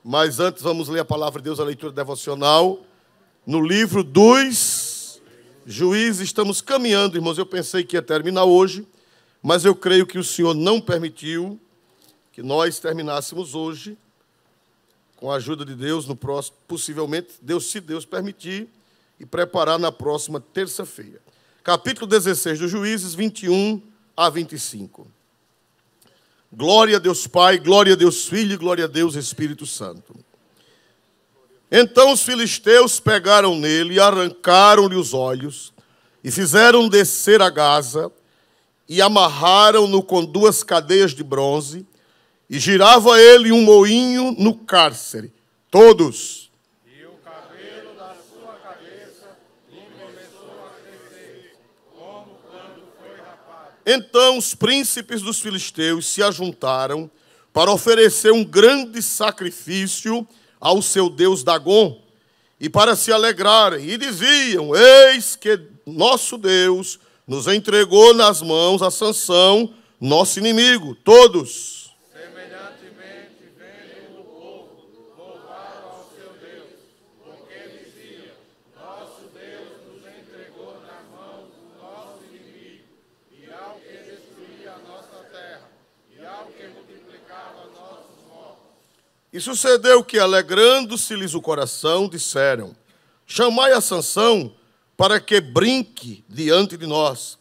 Mas antes vamos ler a palavra de Deus, a leitura devocional, no livro dos Juízes. Estamos caminhando, irmãos. Eu pensei que ia terminar hoje, mas eu creio que o Senhor não permitiu que nós terminássemos hoje, com a ajuda de Deus, no próximo, possivelmente, se Deus permitir, e preparar na próxima terça-feira. Capítulo 16 dos Juízes, 21 a 25. Glória a Deus Pai, glória a Deus Filho e glória a Deus Espírito Santo. Então os filisteus pegaram nele e arrancaram-lhe os olhos, e fizeram descer a Gaza, e amarraram-no com 2 cadeias de bronze, e girava ele um moinho no cárcere. Todos. E o cabelo da sua cabeça lhe começou a crescer, como quando foi rapado. Então os príncipes dos filisteus se ajuntaram para oferecer um grande sacrifício ao seu deus Dagom, e para se alegrarem, e diziam: eis que nosso Deus nos entregou nas mãos a Sansão, nosso inimigo. Todos. Semelhantemente veio o povo louvar ao seu Deus, porque dizia: nosso Deus nos entregou nas mãos do nosso inimigo, e ao que destruía a nossa terra, e ao que multiplicava nossos mortos. E sucedeu que, alegrando-se-lhes o coração, disseram: chamai a Sansão para que brinque diante de nós.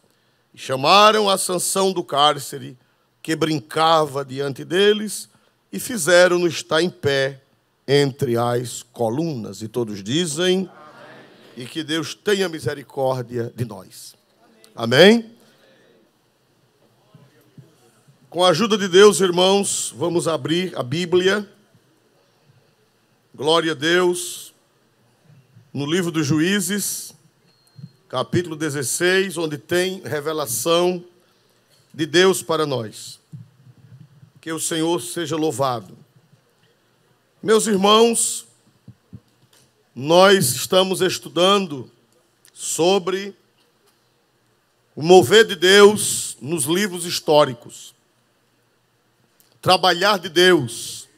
E chamaram a Sansão do cárcere, que brincava diante deles, e fizeram-no estar em pé entre as colunas. E todos dizem: amém. E que Deus tenha misericórdia de nós. Amém? Com a ajuda de Deus, irmãos, vamos abrir a Bíblia. Glória a Deus. No livro dos Juízes, capítulo 16, onde tem revelação de Deus para nós. Que o Senhor seja louvado. Meus irmãos, nós estamos estudando sobre o mover de Deus nos livros históricos. Trabalhar de Deus.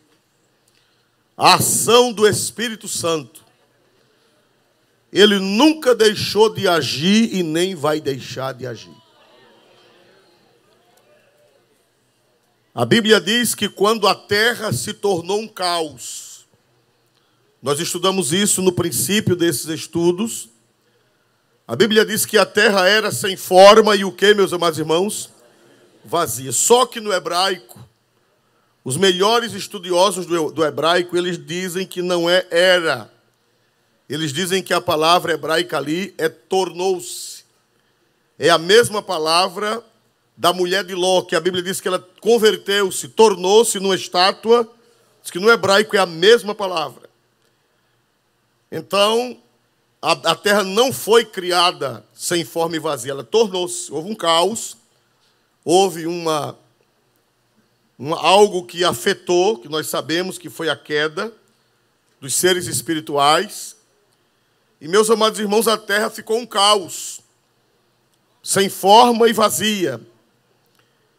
A ação do Espírito Santo. Ele nunca deixou de agir e nem vai deixar de agir. A Bíblia diz que quando a terra se tornou um caos, nós estudamos isso no princípio desses estudos. A Bíblia diz que a terra era sem forma e o que, meus amados irmãos? Vazia. Só que no hebraico, os melhores estudiosos do hebraico, eles dizem que não é era. Eles dizem que a palavra hebraica ali é tornou-se. É a mesma palavra da mulher de Ló, que a Bíblia diz que ela converteu-se, tornou-se numa estátua. Diz que no hebraico é a mesma palavra. Então, a terra não foi criada sem forma e vazia, ela tornou-se. Houve um caos, houve algo que afetou, que nós sabemos que foi a queda dos seres espirituais. E, meus amados irmãos, a terra ficou um caos, sem forma e vazia.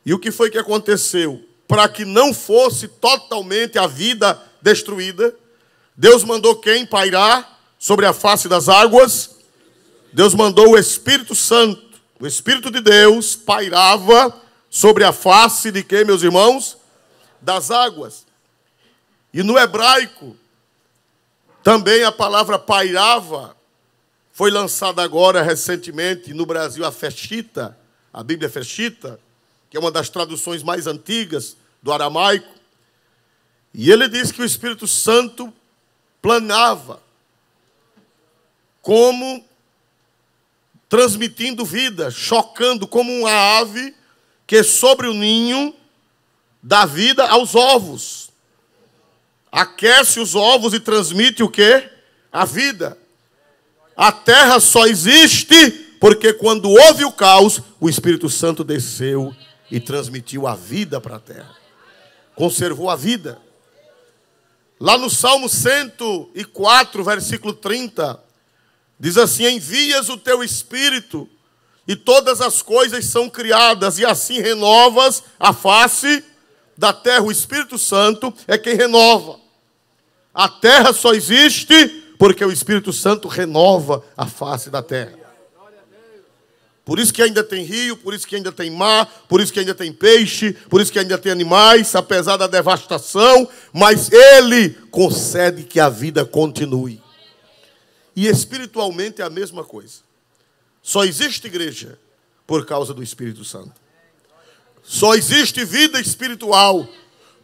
E o que foi que aconteceu? Para que não fosse totalmente a vida destruída, Deus mandou quem pairar sobre a face das águas? Deus mandou o Espírito Santo. O Espírito de Deus pairava sobre a face de quem, meus irmãos? Das águas. E no hebraico, também a palavra pairava foi lançada agora recentemente no Brasil, a Feshita, a Bíblia Feshita, que é uma das traduções mais antigas do aramaico. E ele diz que o Espírito Santo planava, como transmitindo vida, chocando, como uma ave que sobre o ninho dá vida aos ovos. Aquece os ovos e transmite o quê? A vida. A terra só existe porque quando houve o caos, o Espírito Santo desceu e transmitiu a vida para a terra. Conservou a vida. Lá no Salmo 104, versículo 30, diz assim: envias o teu Espírito e todas as coisas são criadas, e assim renovas a face da terra. O Espírito Santo é quem renova. A terra só existe porque o Espírito Santo renova a face da terra. Por isso que ainda tem rio, por isso que ainda tem mar, por isso que ainda tem peixe, por isso que ainda tem animais, apesar da devastação, mas Ele concede que a vida continue. E espiritualmente é a mesma coisa. Só existe igreja por causa do Espírito Santo. Só existe vida espiritual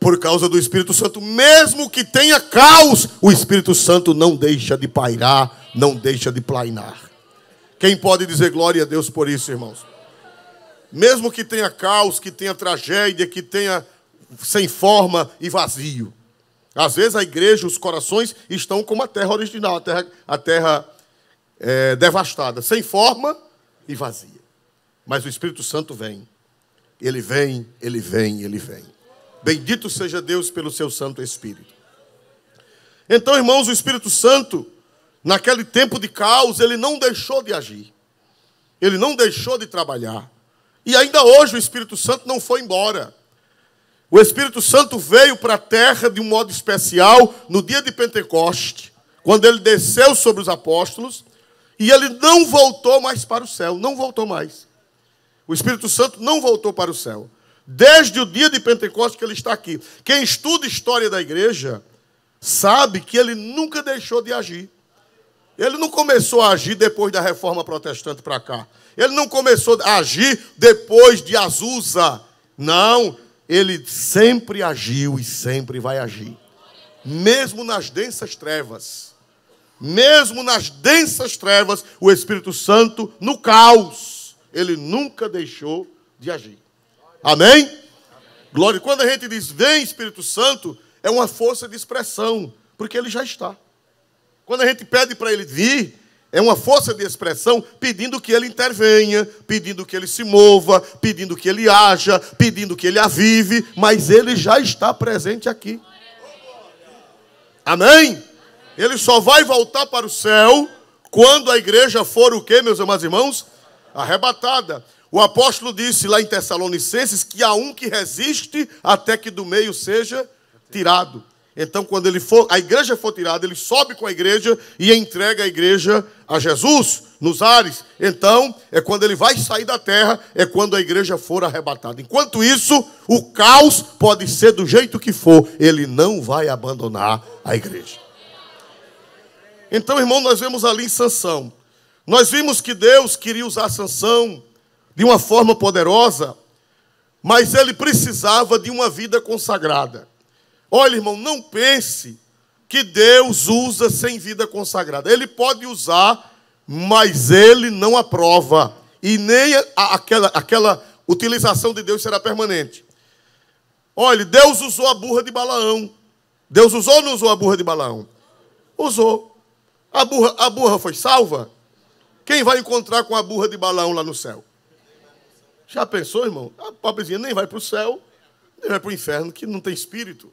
por causa do Espírito Santo. Mesmo que tenha caos, o Espírito Santo não deixa de pairar, não deixa de plainar. Quem pode dizer glória a Deus por isso, irmãos? Mesmo que tenha caos, que tenha tragédia, que tenha sem forma e vazio. Às vezes a igreja, os corações estão como a terra original, a terra devastada, sem forma e vazia. Mas o Espírito Santo vem. Ele vem, Ele vem, Ele vem. Bendito seja Deus pelo seu Santo Espírito. Então, irmãos, o Espírito Santo, naquele tempo de caos, ele não deixou de agir. Ele não deixou de trabalhar. E ainda hoje o Espírito Santo não foi embora. O Espírito Santo veio para a terra de um modo especial no dia de Pentecoste, quando ele desceu sobre os apóstolos, e ele não voltou mais para o céu, não voltou mais. O Espírito Santo não voltou para o céu. Desde o dia de Pentecostes que ele está aqui. Quem estuda a história da igreja sabe que ele nunca deixou de agir. Ele não começou a agir depois da Reforma Protestante para cá. Ele não começou a agir depois de Azusa. Não, ele sempre agiu e sempre vai agir. Mesmo nas densas trevas. Mesmo nas densas trevas, o Espírito Santo, no caos, ele nunca deixou de agir. Amém? Amém? Glória. Quando a gente diz, vem Espírito Santo, é uma força de expressão, porque ele já está. Quando a gente pede para ele vir, é uma força de expressão pedindo que ele intervenha, pedindo que ele se mova, pedindo que ele haja, pedindo que ele avive, mas ele já está presente aqui. Amém? Ele só vai voltar para o céu quando a igreja for o quê, meus amados irmãos? Arrebatada. O apóstolo disse lá em Tessalonicenses que há um que resiste até que do meio seja tirado. Então, quando a igreja for tirada, ele sobe com a igreja e entrega a igreja a Jesus nos ares. Então, é quando ele vai sair da terra, é quando a igreja for arrebatada. Enquanto isso, o caos pode ser do jeito que for, ele não vai abandonar a igreja. Então, irmão, nós vemos ali em Sansão. Nós vimos que Deus queria usar Sansão de uma forma poderosa, mas ele precisava de uma vida consagrada. Olha, irmão, não pense que Deus usa sem vida consagrada. Ele pode usar, mas ele não aprova. E nem aquela utilização de Deus será permanente. Olha, Deus usou a burra de Balaão. Deus usou ou não usou a burra de Balaão? Usou. A burra foi salva? Quem vai encontrar com a burra de Balaão lá no céu? Já pensou, irmão? A pobrezinha nem vai para o céu, nem vai para o inferno, que não tem espírito.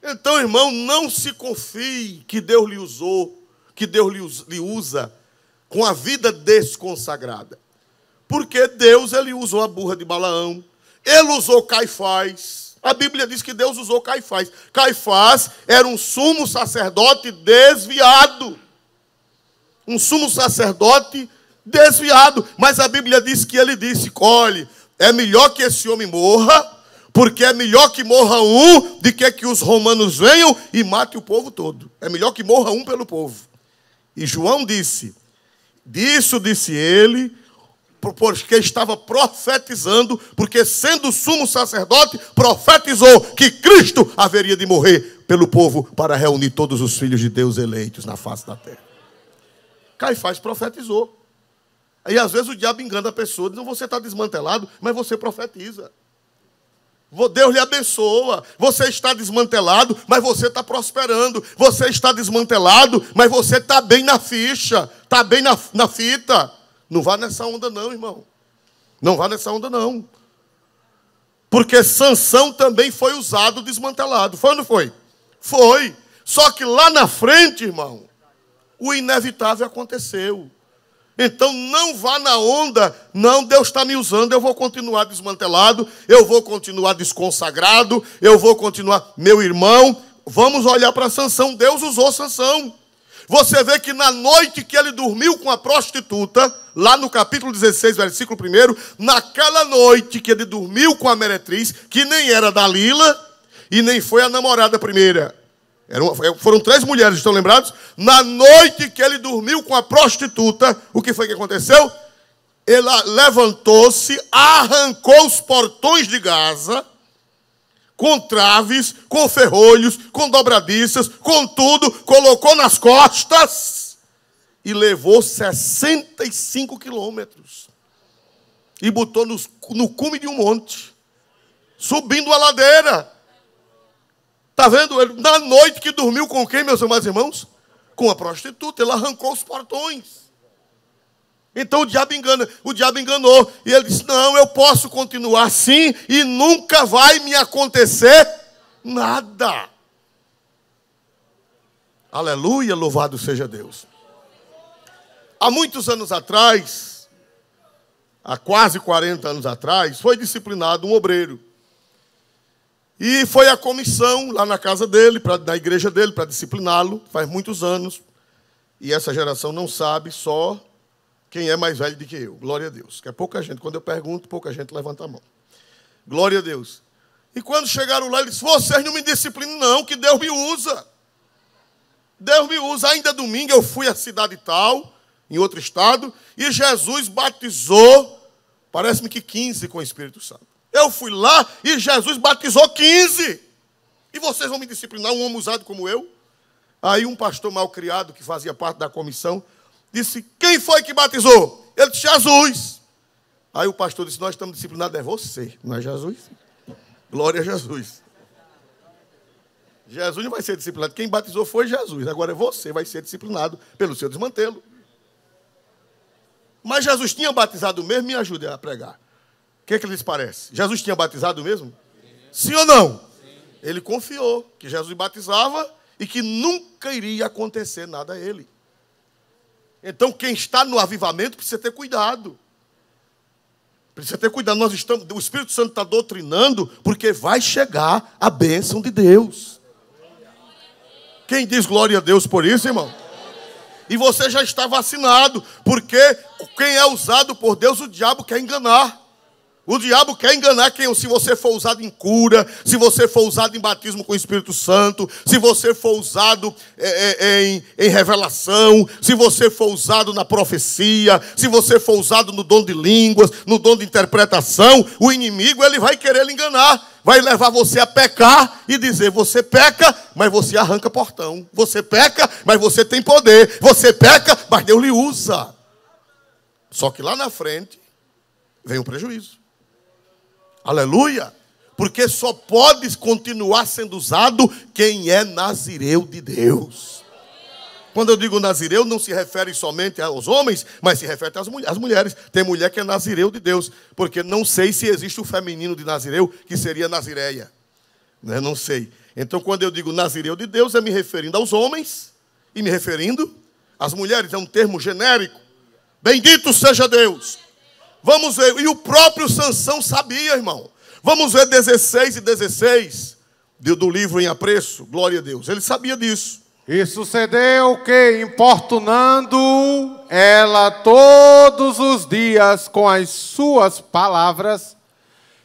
Então, irmão, não se confie que Deus lhe usou, que Deus lhe usa com a vida desconsagrada. Porque Deus, ele usou a burra de Balaão, ele usou Caifás. A Bíblia diz que Deus usou Caifás. Caifás era um sumo sacerdote desviado. Um sumo sacerdote desviado. Mas a Bíblia diz que ele disse, olhe, é melhor que esse homem morra, porque é melhor que morra um do que os romanos venham e matem o povo todo. É melhor que morra um pelo povo. E João disse, disso disse ele, porque estava profetizando, porque sendo sumo sacerdote, profetizou que Cristo haveria de morrer pelo povo para reunir todos os filhos de Deus eleitos na face da terra. Caifás profetizou. Aí às vezes o diabo engana a pessoa, diz, você está desmantelado, mas você profetiza. Deus lhe abençoa. Você está desmantelado, mas você está prosperando. Você está desmantelado, mas você está bem na ficha, está bem na fita. Não vá nessa onda não, irmão. Não vá nessa onda não. Porque Sansão também foi usado desmantelado. Foi ou não foi? Foi. Só que lá na frente, irmão, o inevitável aconteceu. Então não vá na onda, não, Deus está me usando, eu vou continuar desmantelado, eu vou continuar desconsagrado, eu vou continuar. Meu irmão, vamos olhar para Sansão. Deus usou Sansão. Você vê que na noite que ele dormiu com a prostituta, lá no capítulo 16, versículo 1, naquela noite que ele dormiu com a meretriz, que nem era Dalila e nem foi a namorada primeira. Foram 3 mulheres, estão lembrados? Na noite que ele dormiu com a prostituta, o que foi que aconteceu? Ela levantou-se, arrancou os portões de Gaza, com traves, com ferrolhos, com dobradiças, com tudo, colocou nas costas e levou 65 quilômetros. E botou no cume de um monte, subindo a ladeira. Está vendo? Ele, na noite que dormiu com quem, meus amados irmãos? Com a prostituta. Ele arrancou os portões. Então o diabo enganou. E ele disse, não, eu posso continuar assim e nunca vai me acontecer nada. Aleluia, louvado seja Deus. Há muitos anos atrás, há quase 40 anos atrás, foi disciplinado um obreiro. E foi a comissão lá na casa dele, na igreja dele, para discipliná-lo, faz muitos anos. E essa geração não sabe, só quem é mais velho do que eu. Glória a Deus. Que é pouca gente. Quando eu pergunto, pouca gente levanta a mão. Glória a Deus. E quando chegaram lá, ele disse, vocês não me disciplinam não, que Deus me usa. Deus me usa. Ainda domingo eu fui à cidade tal, em outro estado, e Jesus batizou, parece-me que 15 com o Espírito Santo. Eu fui lá e Jesus batizou 15. E vocês vão me disciplinar, um homem usado como eu? Aí um pastor mal criado, que fazia parte da comissão, disse, quem foi que batizou? Ele disse, Jesus. Aí o pastor disse, nós estamos disciplinados, é você, não é Jesus? Glória a Jesus. Jesus não vai ser disciplinado, quem batizou foi Jesus. Agora você vai ser disciplinado pelo seu desmantelo. Mas Jesus tinha batizado mesmo? Me ajude a pregar. O que lhes parece? Jesus tinha batizado mesmo? Sim ou não? Sim. Ele confiou que Jesus batizava e que nunca iria acontecer nada a ele. Então, quem está no avivamento precisa ter cuidado. Precisa ter cuidado. O Espírito Santo está doutrinando porque vai chegar a bênção de Deus. Quem diz glória a Deus por isso, irmão? E você já está vacinado, porque quem é usado por Deus, o diabo quer enganar. O diabo quer enganar quem, se você for usado em cura, se você for usado em batismo com o Espírito Santo, se você for usado em revelação, se você for usado na profecia, se você for usado no dom de línguas, no dom de interpretação, o inimigo ele vai querer lhe enganar, vai levar você a pecar e dizer, você peca, mas você arranca portão, você peca, mas você tem poder, você peca, mas Deus lhe usa. Só que lá na frente vem o prejuízo. Aleluia! Porque só pode continuar sendo usado quem é nazireu de Deus. Quando eu digo nazireu, não se refere somente aos homens, mas se refere às mulheres. Tem mulher que é nazireu de Deus, porque não sei se existe o feminino de nazireu, que seria nazireia. Não sei. Então, quando eu digo nazireu de Deus, é me referindo aos homens e me referindo às mulheres. É um termo genérico. Bendito seja Deus! Vamos ver, e o próprio Sansão sabia, irmão. Vamos ver 16 e 16 do livro Em Apreço, glória a Deus. Ele sabia disso. E sucedeu que, importunando ela todos os dias com as suas palavras,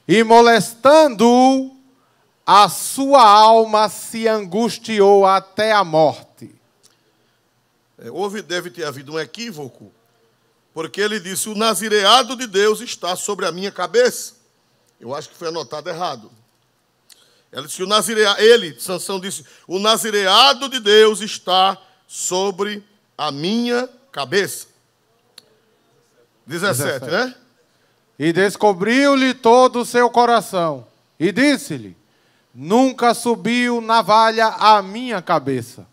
e molestando, a sua alma se angustiou até a morte. Deve ter havido um equívoco. Porque ele disse, o nazireado de Deus está sobre a minha cabeça. Eu acho que foi anotado errado. Ele disse, Sansão disse, o nazireado de Deus está sobre a minha cabeça. 17, né? E descobriu-lhe todo o seu coração. E disse-lhe, nunca subiu navalha à minha cabeça,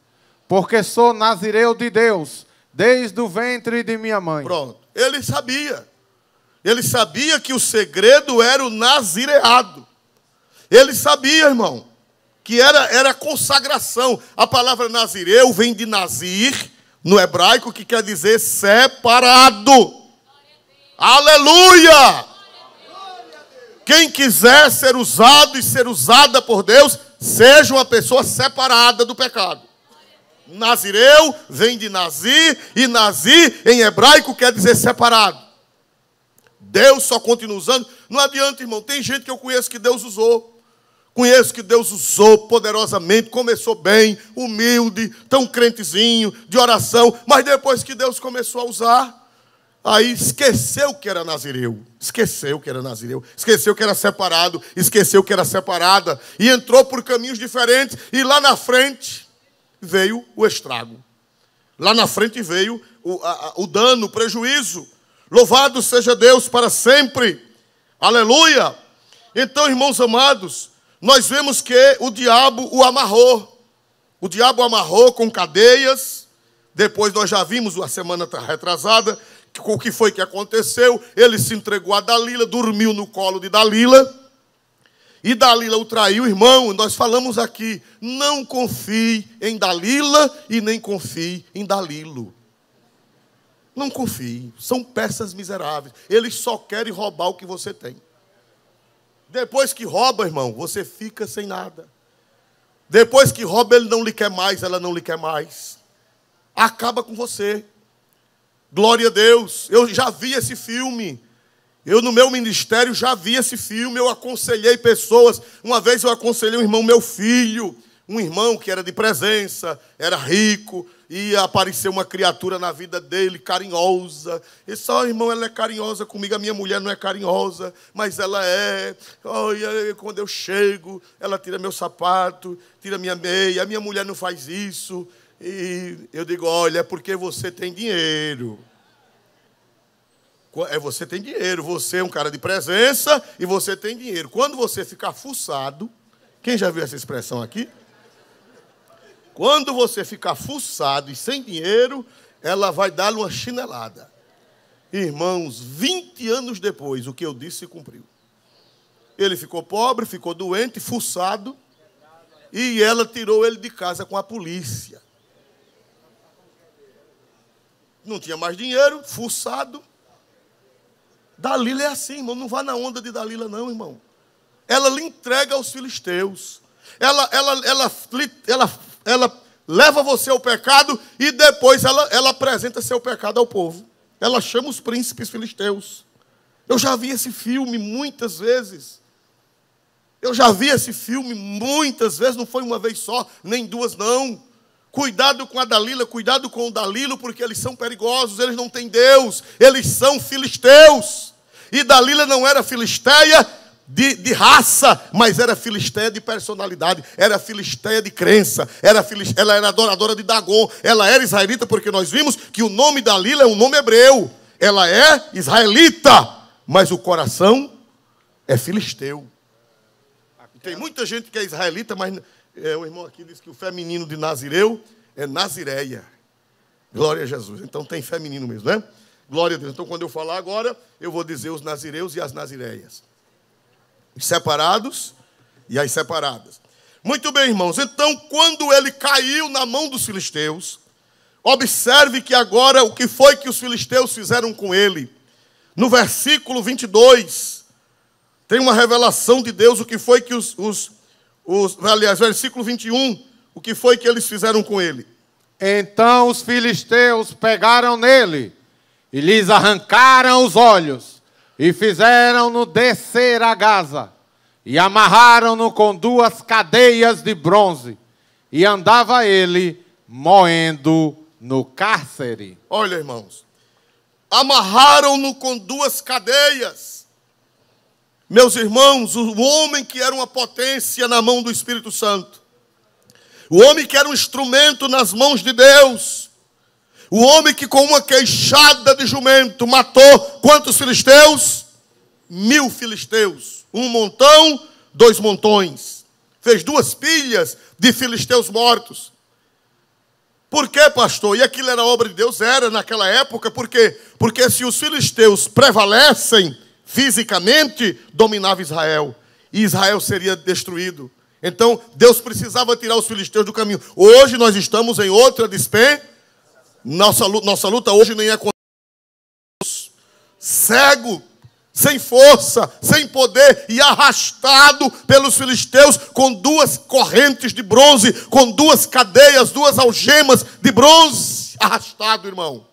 porque sou nazireu de Deus, desde o ventre de minha mãe. Pronto. Ele sabia. Ele sabia que o segredo era o nazireado. Ele sabia, irmão, que era consagração. A palavra nazireu vem de nazir, no hebraico, que quer dizer separado. Aleluia! Quem quiser ser usado e ser usada por Deus, seja uma pessoa separada do pecado. Nazireu vem de Nazir, e Nazir em hebraico quer dizer separado. Deus só continua usando. Não adianta, irmão. Tem gente que eu conheço que Deus usou. Conheço que Deus usou poderosamente, começou bem, humilde, tão crentezinho, de oração, mas depois que Deus começou a usar, aí esqueceu que era nazireu, esqueceu que era separado, esqueceu que era separada, e entrou por caminhos diferentes, e lá na frente veio o estrago. Lá na frente veio o dano, o prejuízo. Louvado seja Deus para sempre. Aleluia! Então, irmãos amados, nós vemos que o diabo o amarrou. O diabo o amarrou com cadeias. Depois nós já vimos a semana retrasada o que foi que aconteceu. Ele se entregou a Dalila, dormiu no colo de Dalila. E Dalila o traiu, irmão. Nós falamos aqui, não confie em Dalila e nem confie em Dalilo. Não confie, são peças miseráveis. Eles só querem roubar o que você tem. Depois que rouba, irmão, você fica sem nada. Depois que rouba, ele não lhe quer mais, ela não lhe quer mais. Acaba com você. Glória a Deus. Eu já vi esse filme. Eu, no meu ministério, já vi esse filme. Eu aconselhei pessoas. Uma vez eu aconselhei um irmão, meu filho. Um irmão que era de presença, era rico. E apareceu uma criatura na vida dele, carinhosa. E só, irmão, ela é carinhosa comigo. A minha mulher não é carinhosa, mas ela é. Olha, quando eu chego, ela tira meu sapato, tira minha meia. A minha mulher não faz isso. E eu digo, olha, é porque você tem dinheiro. Você tem dinheiro. Você é um cara de presença e você tem dinheiro. Quando você ficar fuçado, quem já viu essa expressão aqui? Quando você ficar fuçado e sem dinheiro, ela vai dar-lhe uma chinelada. Irmãos, 20 anos depois, o que eu disse se cumpriu. Ele ficou pobre, ficou doente, fuçado, e ela tirou ele de casa com a polícia. Não tinha mais dinheiro, fuçado. Dalila é assim, irmão, não vá na onda de Dalila não, irmão. Ela lhe entrega aos filisteus. Ela leva você ao pecado e depois ela apresenta seu pecado ao povo. Ela chama os príncipes filisteus. Eu já vi esse filme muitas vezes. Não foi uma vez só, nem duas não. Cuidado com a Dalila, cuidado com o Dalilo, porque eles são perigosos, eles não têm Deus, eles são filisteus. E Dalila não era filisteia de raça, mas era filisteia de personalidade, era filisteia de crença, ela era adoradora de Dagon, ela era israelita, porque nós vimos que o nome Dalila é um nome hebreu, ela é israelita, mas o coração é filisteu. Tem muita gente que é israelita, mas o irmão aqui diz que o feminino de Nazireu é Nazireia. Glória a Jesus. Então tem feminino mesmo, né? Glória a Deus. Então quando eu falar agora, eu vou dizer os nazireus e as nazireias. Os separados e as separadas. Muito bem, irmãos. Então, quando ele caiu na mão dos filisteus, observe que agora o que foi que os filisteus fizeram com ele. No versículo 22, tem uma revelação de Deus, o que foi que aliás, versículo 21, o que foi que eles fizeram com ele. Então os filisteus pegaram nele e lhes arrancaram os olhos e fizeram-no descer a Gaza e amarraram-no com 2 cadeias de bronze e andava ele moendo no cárcere. Olha, irmãos, amarraram-no com 2 cadeias. Meus irmãos, o homem que era uma potência na mão do Espírito Santo, o homem que era um instrumento nas mãos de Deus, o homem que com uma queixada de jumento matou quantos filisteus? 1000 filisteus. 1 montão, 2 montões. Fez 2 pilhas de filisteus mortos. Por quê, pastor? E aquilo era obra de Deus? Era naquela época. Por quê? Porque se os filisteus prevalecem fisicamente, dominava Israel. E Israel seria destruído. Então, Deus precisava tirar os filisteus do caminho. Hoje nós estamos em outra dispensação. Nossa luta hoje nem é contra Deus. Cego, sem força, sem poder, e arrastado pelos filisteus com 2 correntes de bronze, com 2 cadeias, 2 algemas de bronze. Arrastado, irmão.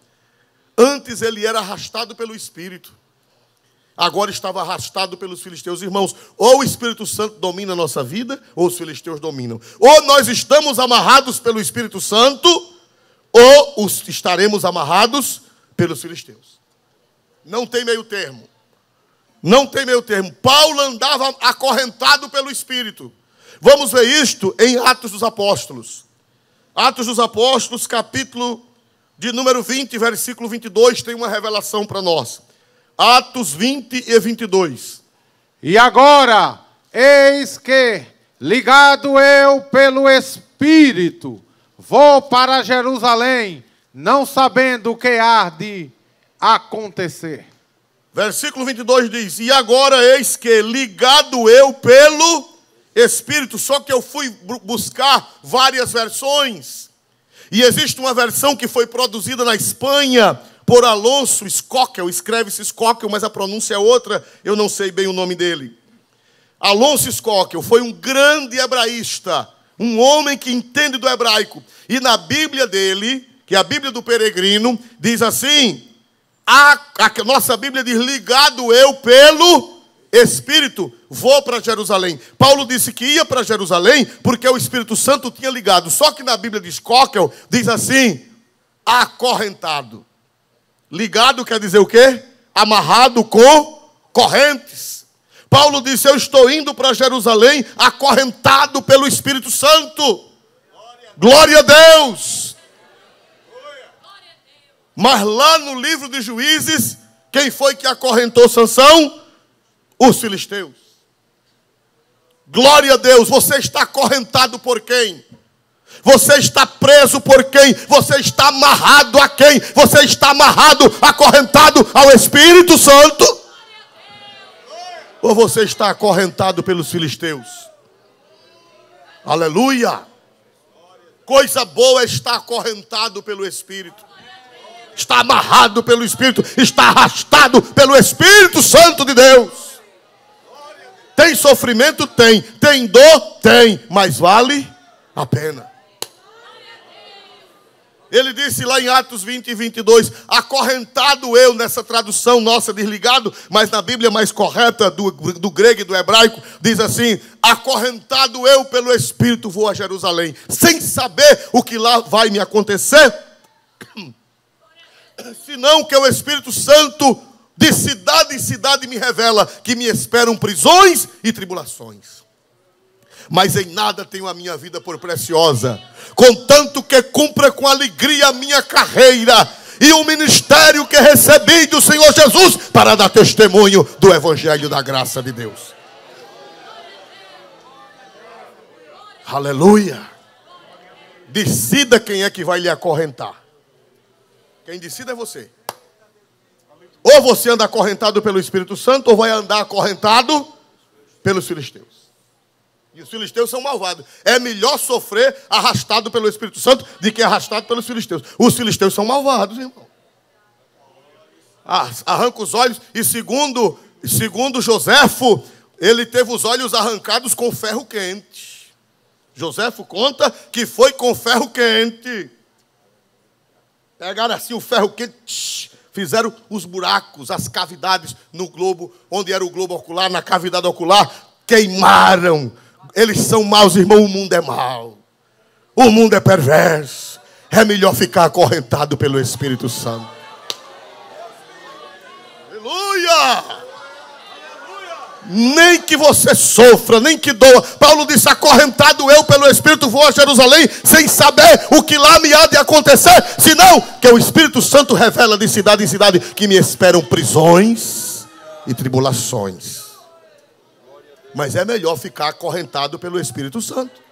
Antes ele era arrastado pelo Espírito. Agora estava arrastado pelos filisteus. Irmãos, ou o Espírito Santo domina a nossa vida, ou os filisteus dominam. Ou nós estamos amarrados pelo Espírito Santo, ou estaremos amarrados pelos filisteus. Não tem meio termo. Não tem meio termo. Paulo andava acorrentado pelo Espírito. Vamos ver isto em Atos dos Apóstolos. Atos dos Apóstolos, capítulo de número 20, versículo 22, tem uma revelação para nós. Atos 20 e 22. E agora, eis que, ligado eu pelo Espírito, vou para Jerusalém, não sabendo o que há de acontecer. Versículo 22 diz: e agora eis que, ligado eu pelo Espírito, só que eu fui buscar várias versões, e existe uma versão que foi produzida na Espanha por Alonso Scockel, escreve-se Scockel, mas a pronúncia é outra, eu não sei bem o nome dele. Alonso Scockel foi um grande hebraísta, um homem que entende do hebraico, e na Bíblia dele, que é a Bíblia do Peregrino, diz assim, a nossa Bíblia diz, ligado eu pelo Espírito, vou para Jerusalém. Paulo disse que ia para Jerusalém porque o Espírito Santo tinha ligado. Só que na Bíblia de Scockel diz assim, acorrentado. Ligado quer dizer o quê? Amarrado com correntes. Paulo disse, eu estou indo para Jerusalém acorrentado pelo Espírito Santo. Glória a Deus. Mas lá no livro de Juízes, quem foi que acorrentou Sansão? Os filisteus. Glória a Deus. Você está acorrentado por quem? Você está preso por quem? Você está amarrado a quem? Você está amarrado, acorrentado ao Espírito Santo? Ou você está acorrentado pelos filisteus? Aleluia! Coisa boa é estar acorrentado pelo Espírito. Está amarrado pelo Espírito, está arrastado pelo Espírito Santo de Deus. Tem sofrimento? Tem. Tem dor? Tem. Mas vale a pena. Ele disse lá em Atos 20 e 22, acorrentado eu, nessa tradução nossa desligado, mas na Bíblia mais correta do grego e do hebraico, diz assim, acorrentado eu pelo Espírito vou a Jerusalém, sem saber o que lá vai me acontecer, senão que o Espírito Santo de cidade em cidade me revela que me esperam prisões e tribulações. Mas em nada tenho a minha vida por preciosa, contanto que cumpra com alegria a minha carreira e o ministério que recebi do Senhor Jesus para dar testemunho do Evangelho da graça de Deus. Aleluia. Decida quem é que vai lhe acorrentar. Quem decide é você. Ou você anda acorrentado pelo Espírito Santo, ou vai andar acorrentado pelos filisteus. E os filisteus são malvados. É melhor sofrer arrastado pelo Espírito Santo do que arrastado pelos filisteus. Os filisteus são malvados, irmão. Arranca os olhos. E segundo Joséfo, ele teve os olhos arrancados com ferro quente. Joséfo conta que foi com ferro quente. Pegaram assim o ferro quente, fizeram os buracos, as cavidades no globo, onde era o globo ocular, na cavidade ocular, queimaram. Eles são maus, irmão, o mundo é mau. O mundo é perverso. É melhor ficar acorrentado pelo Espírito Santo. Aleluia! Nem que você sofra, nem que doa. Paulo disse, acorrentado eu pelo Espírito vou a Jerusalém, sem saber o que lá me há de acontecer, senão que o Espírito Santo revela de cidade em cidade que me esperam prisões e tribulações. Mas é melhor ficar acorrentado pelo Espírito Santo.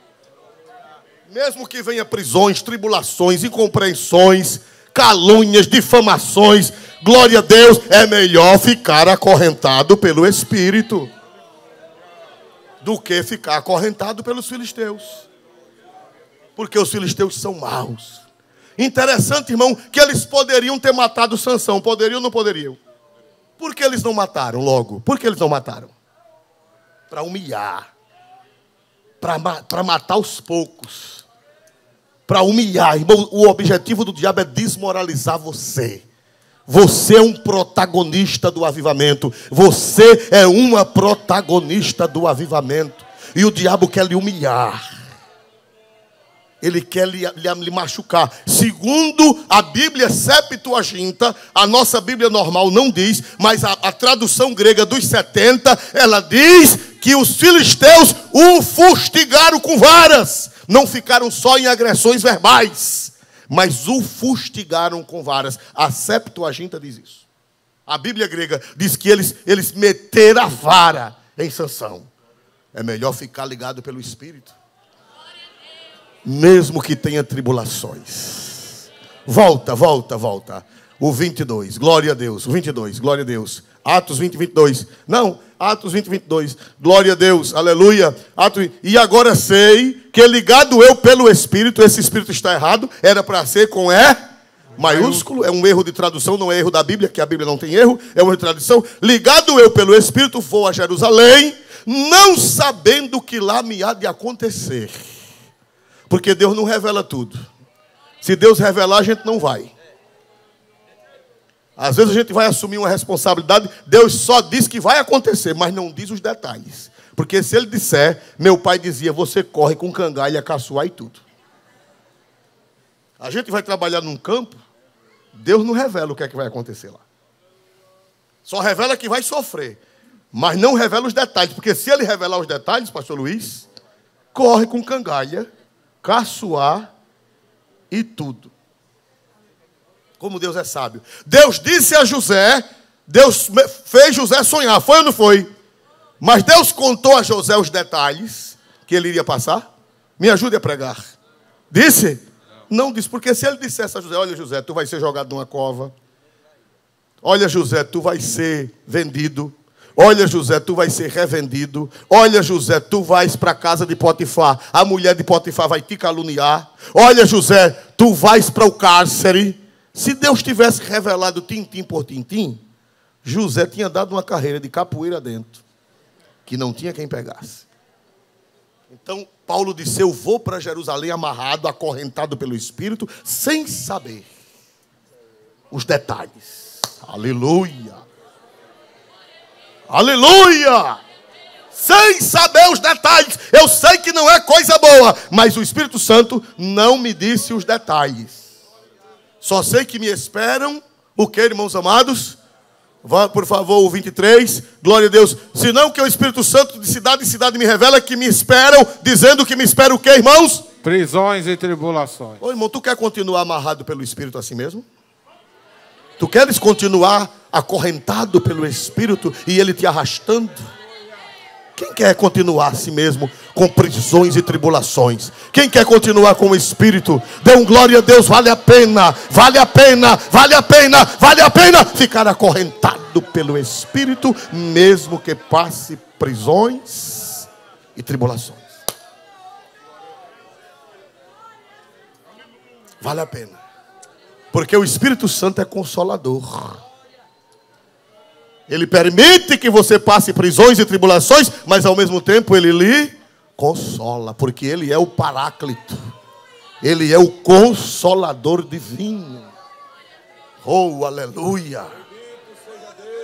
Mesmo que venha prisões, tribulações, incompreensões, calúnias, difamações, glória a Deus, é melhor ficar acorrentado pelo Espírito do que ficar acorrentado pelos filisteus. Porque os filisteus são maus. Interessante, irmão, que eles poderiam ter matado Sansão. Poderiam ou não poderiam? Por que eles não mataram logo? Por que eles não mataram? Para humilhar. Para matar aos poucos. Para humilhar. Irmão, o objetivo do diabo é desmoralizar você. Você é um protagonista do avivamento. Você é uma protagonista do avivamento. E o diabo quer lhe humilhar. Ele quer lhe machucar. Segundo a Bíblia Septuaginta, a nossa Bíblia normal não diz, mas a tradução grega dos 70, ela diz que os filisteus o fustigaram com varas. Não ficaram só em agressões verbais, mas o fustigaram com varas. A Septuaginta diz isso. A Bíblia grega diz que eles meteram a vara em Sansão. É melhor ficar ligado pelo Espírito. Mesmo que tenha tribulações. Volta. O 22, glória a Deus. O 22, glória a Deus. Atos 20, 22. Não, Atos 20, 22. Glória a Deus, aleluia. E agora sei que ligado eu pelo Espírito, esse Espírito está errado. Era para ser com E maiúsculo. É um erro de tradução, não é erro da Bíblia, que a Bíblia não tem erro. É um erro de tradução. Ligado eu pelo Espírito, vou a Jerusalém, não sabendo o que lá me há de acontecer. Porque Deus não revela tudo. Se Deus revelar, a gente não vai. Às vezes a gente vai assumir uma responsabilidade. Deus só diz que vai acontecer, mas não diz os detalhes. Porque se Ele disser, meu pai dizia, você corre com cangalha, caçoar e tudo. A gente vai trabalhar num campo, Deus não revela o que é que vai acontecer lá. Só revela que vai sofrer. Mas não revela os detalhes. Porque se Ele revelar os detalhes, pastor Luiz, corre com cangalha, caçoar e tudo. Como Deus é sábio. Deus disse a José, Deus fez José sonhar, foi ou não foi? Mas Deus contou a José os detalhes que ele iria passar. Me ajude a pregar. Disse? Não disse, porque se ele dissesse a José, olha José, tu vai ser jogado numa cova. Olha José, tu vai ser vendido. Olha, José, tu vais ser revendido. Olha, José, tu vais para a casa de Potifar. A mulher de Potifar vai te caluniar. Olha, José, tu vais para o cárcere. Se Deus tivesse revelado tintim por tintim, José tinha dado uma carreira de capoeira dentro, que não tinha quem pegasse. Então, Paulo disse, eu vou para Jerusalém amarrado, acorrentado pelo Espírito, sem saber os detalhes. Aleluia. Aleluia! Sem saber os detalhes. Eu sei que não é coisa boa, mas o Espírito Santo não me disse os detalhes. Só sei que me esperam o que, irmãos amados? Vá, por favor, o 23. Glória a Deus. Senão que o Espírito Santo de cidade em cidade me revela que me esperam, dizendo que me esperam o que, irmãos? Prisões e tribulações. Ô, irmão, tu quer continuar amarrado pelo Espírito assim mesmo? Tu queres continuar acorrentado pelo Espírito e Ele te arrastando? Quem quer continuar assim mesmo com prisões e tribulações? Quem quer continuar com o Espírito? Dê um glória a Deus, vale a pena, vale a pena, vale a pena, vale a pena ficar acorrentado pelo Espírito, mesmo que passe prisões e tribulações. Vale a pena. Porque o Espírito Santo é consolador. Ele permite que você passe prisões e tribulações, mas ao mesmo tempo Ele lhe consola. Porque Ele é o Paráclito. Ele é o Consolador divino. Oh, aleluia.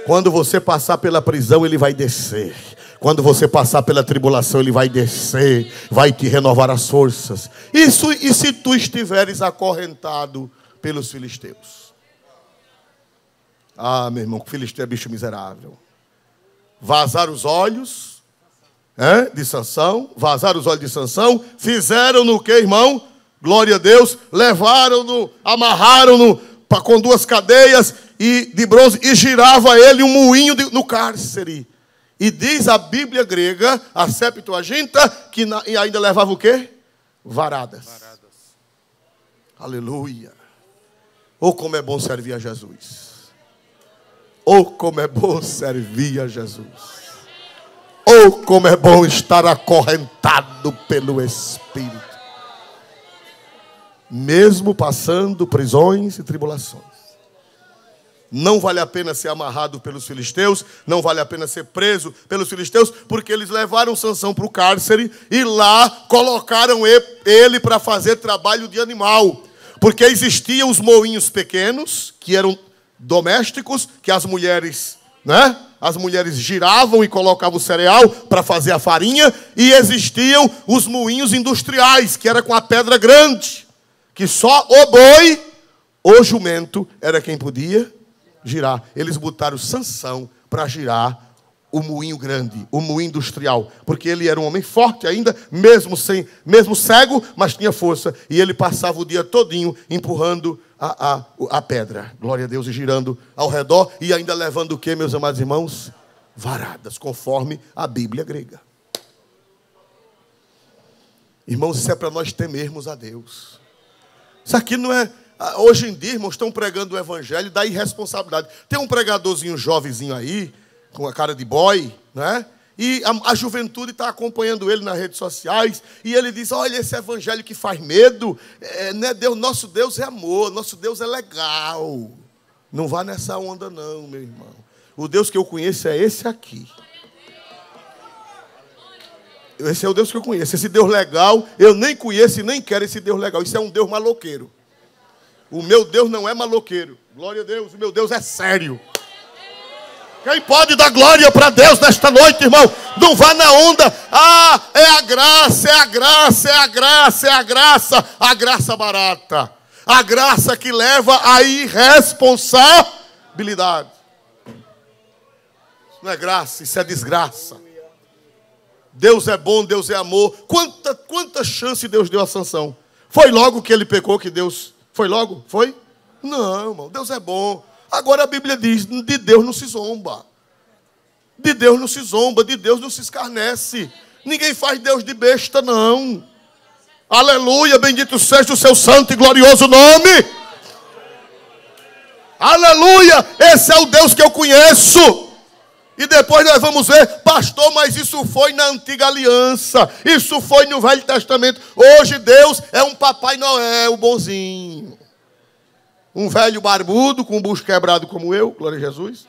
Quando você passar pela prisão, Ele vai descer. Quando você passar pela tribulação, Ele vai descer. Vai te renovar as forças. E se tu estiveres acorrentado pelos filisteus? Ah, meu irmão, filisteu é bicho miserável. Vazar os olhos de Sansão. Vazar os olhos de Sansão. Fizeram-no o que, irmão? Glória a Deus. Levaram-no, amarraram-no com 2 cadeias de bronze e girava ele um moinho no cárcere. E diz a Bíblia grega, a Septuaginta, que e ainda levava o quê? Varadas. Aleluia. Oh, como é bom servir a Jesus. Oh, como é bom servir a Jesus. Oh, como é bom estar acorrentado pelo Espírito. Mesmo passando prisões e tribulações. Não vale a pena ser amarrado pelos filisteus, não vale a pena ser preso pelos filisteus, porque eles levaram Sansão para o cárcere e lá colocaram ele para fazer trabalho de animal. Porque existiam os moinhos pequenos, que eram domésticos, que as mulheres, né? As mulheres giravam e colocavam o cereal para fazer a farinha, e existiam os moinhos industriais, que era com a pedra grande, que só o boi ou jumento era quem podia girar. Eles botaram Sansão para girar o moinho grande, o moinho industrial, porque ele era um homem forte ainda, mesmo cego, mas tinha força, e ele passava o dia todinho empurrando a pedra, glória a Deus, e girando ao redor, e ainda levando o que, meus amados irmãos? Varadas, conforme a Bíblia grega. Irmãos, isso é para nós temermos a Deus. Isso aqui não é... Hoje em dia, irmãos, estão pregando o evangelho da irresponsabilidade. Tem um pregadorzinho jovenzinho aí, com a cara de boy, né? E a juventude está acompanhando ele nas redes sociais, e ele diz, olha, esse evangelho que faz medo, né? Nosso Deus é amor, nosso Deus é legal. Não vá nessa onda não, meu irmão. O Deus que eu conheço é esse aqui. Esse é o Deus que eu conheço. Esse Deus legal, eu nem conheço e nem quero esse Deus legal. Isso é um Deus maloqueiro. O meu Deus não é maloqueiro. Glória a Deus, o meu Deus é sério. Quem pode dar glória para Deus nesta noite, irmão? Não vá na onda. Ah, é a graça, é a graça, é a graça, é a graça. A graça barata. A graça que leva à irresponsabilidade. Isso não é graça, isso é desgraça. Deus é bom, Deus é amor. Quanta chance Deus deu a Sansão? Foi logo que ele pecou que Deus... Foi logo? Foi? Não, irmão, Deus é bom. Agora a Bíblia diz, de Deus não se zomba. De Deus não se zomba, de Deus não se escarnece. Ninguém faz Deus de besta, não. Aleluia, bendito seja o seu santo e glorioso nome. Aleluia, esse é o Deus que eu conheço. E depois nós vamos ver, pastor, mas isso foi na antiga aliança. Isso foi no Velho Testamento. Hoje Deus é um Papai Noel bonzinho. Um velho barbudo, com o bucho quebrado como eu, glória a Jesus.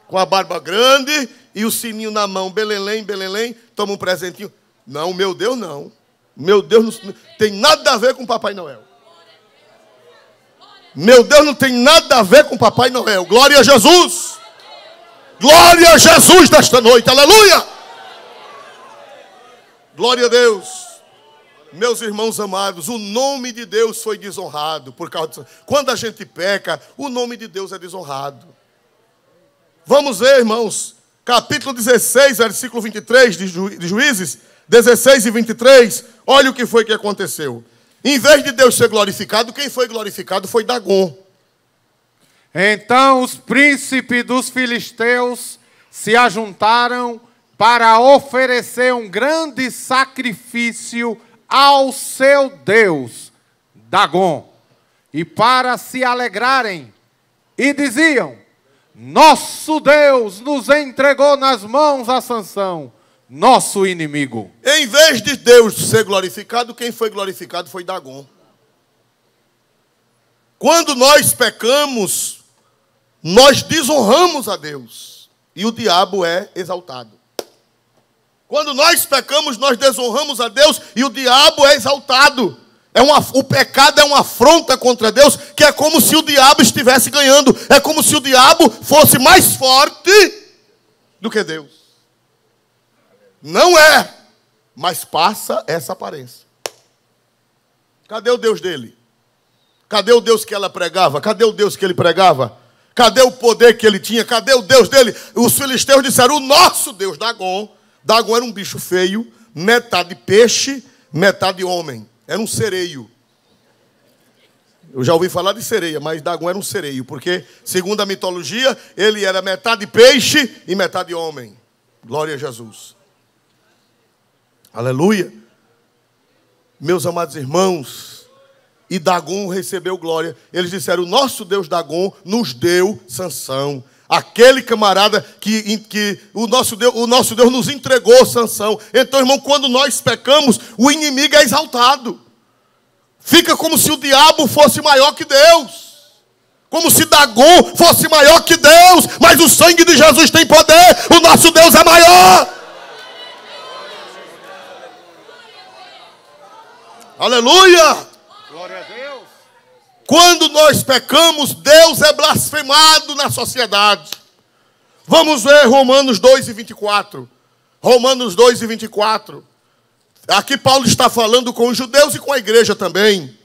Com a barba grande e o sininho na mão, belelém, belelém, toma um presentinho. Não, meu Deus não. Meu Deus não tem nada a ver com Papai Noel. Meu Deus não tem nada a ver com Papai Noel. Glória a Jesus. Glória a Jesus desta noite, aleluia! Glória a Deus. Meus irmãos amados, o nome de Deus foi desonrado por causa disso. Quando a gente peca, o nome de Deus é desonrado. Vamos ver, irmãos, capítulo 16, versículo 23 de Juízes, 16 e 23, olha o que foi que aconteceu. Em vez de Deus ser glorificado, quem foi glorificado foi Dagom. Então os príncipes dos filisteus se ajuntaram para oferecer um grande sacrifício ao seu Deus, Dagom, e para se alegrarem, e diziam, nosso Deus nos entregou nas mãos a Sansão, nosso inimigo. Em vez de Deus ser glorificado, quem foi glorificado foi Dagom. Quando nós pecamos, nós desonramos a Deus e o diabo é exaltado. Quando nós pecamos, nós desonramos a Deus e o diabo é exaltado. O pecado é uma afronta contra Deus, que é como se o diabo estivesse ganhando. É como se o diabo fosse mais forte do que Deus. Não é, mas passa essa aparência. Cadê o Deus dele? Cadê o Deus que ela pregava? Cadê o Deus que ele pregava? Cadê o poder que ele tinha? Cadê o Deus dele? Os filisteus disseram, o nosso Deus, Dagom. Dagom era um bicho feio, metade peixe, metade homem. Era um sereio. Eu já ouvi falar de sereia, mas Dagom era um sereio, porque, segundo a mitologia, ele era metade peixe e metade homem. Glória a Jesus. Aleluia. Meus amados irmãos, e Dagom recebeu glória. Eles disseram, o nosso Deus Dagom nos deu Sansão. Aquele camarada que o nosso Deus nos entregou Sansão. Então, irmão, quando nós pecamos, o inimigo é exaltado. Fica como se o diabo fosse maior que Deus. Como se Dagon fosse maior que Deus. Mas o sangue de Jesus tem poder. O nosso Deus é maior. Aleluia. Glória a Deus. Quando nós pecamos, Deus é blasfemado na sociedade. Vamos ver Romanos 2 e 24. Romanos 2 e 24. Aqui Paulo está falando com os judeus e com a igreja também.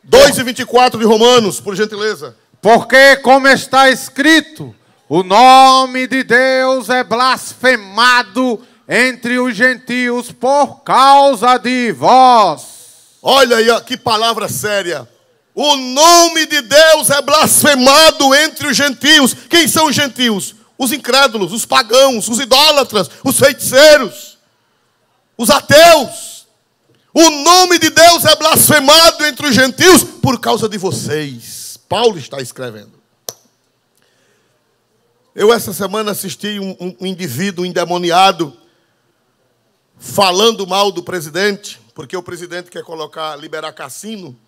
2 e 24 de Romanos, por gentileza. Porque, como está escrito, o nome de Deus é blasfemado entre os gentios por causa de vós. Olha aí, que palavra séria. O nome de Deus é blasfemado entre os gentios. Quem são os gentios? Os incrédulos, os pagãos, os idólatras, os feiticeiros, os ateus. O nome de Deus é blasfemado entre os gentios por causa de vocês. Paulo está escrevendo. Eu essa semana assisti um indivíduo endemoniado falando mal do presidente, porque o presidente quer liberar cassino,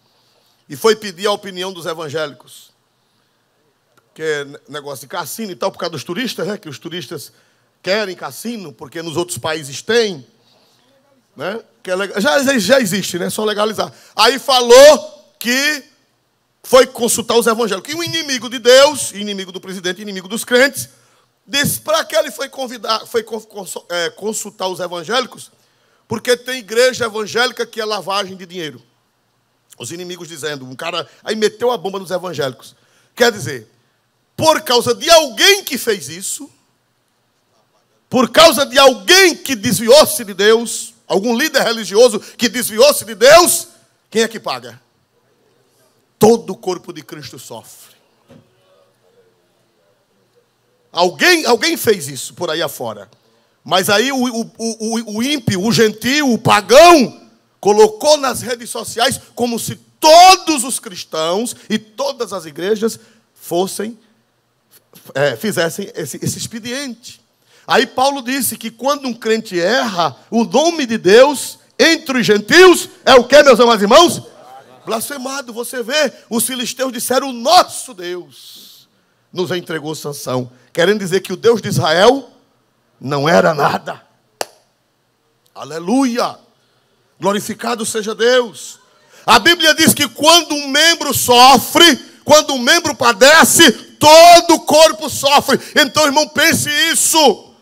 e foi pedir a opinião dos evangélicos. Que é negócio de cassino e tal, por causa dos turistas, né? Que os turistas querem cassino, porque nos outros países tem. Né? Que é já existe, né? Só legalizar. Aí falou que foi consultar os evangélicos. E o inimigo de Deus, inimigo do presidente, inimigo dos crentes, disse para que ele foi consultar os evangélicos, porque tem igreja evangélica que é lavagem de dinheiro. Os inimigos dizendo, um cara aí meteu a bomba nos evangélicos. Quer dizer, por causa de alguém que fez isso, por causa de alguém que desviou-se de Deus, algum líder religioso que desviou-se de Deus, quem é que paga? Todo o corpo de Cristo sofre. Alguém fez isso por aí afora. Mas aí o ímpio, o gentio, o pagão, colocou nas redes sociais como se todos os cristãos e todas as igrejas fizessem esse expediente. Aí Paulo disse que quando um crente erra, o nome de Deus entre os gentios é o que, meus amados irmãos? Blasfemado. Você vê, os filisteus disseram, o nosso Deus nos entregou Sansão. Querendo dizer que o Deus de Israel não era nada. Aleluia. Glorificado seja Deus. A Bíblia diz que quando um membro sofre, quando um membro padece, todo o corpo sofre. Então, irmão, pense isso.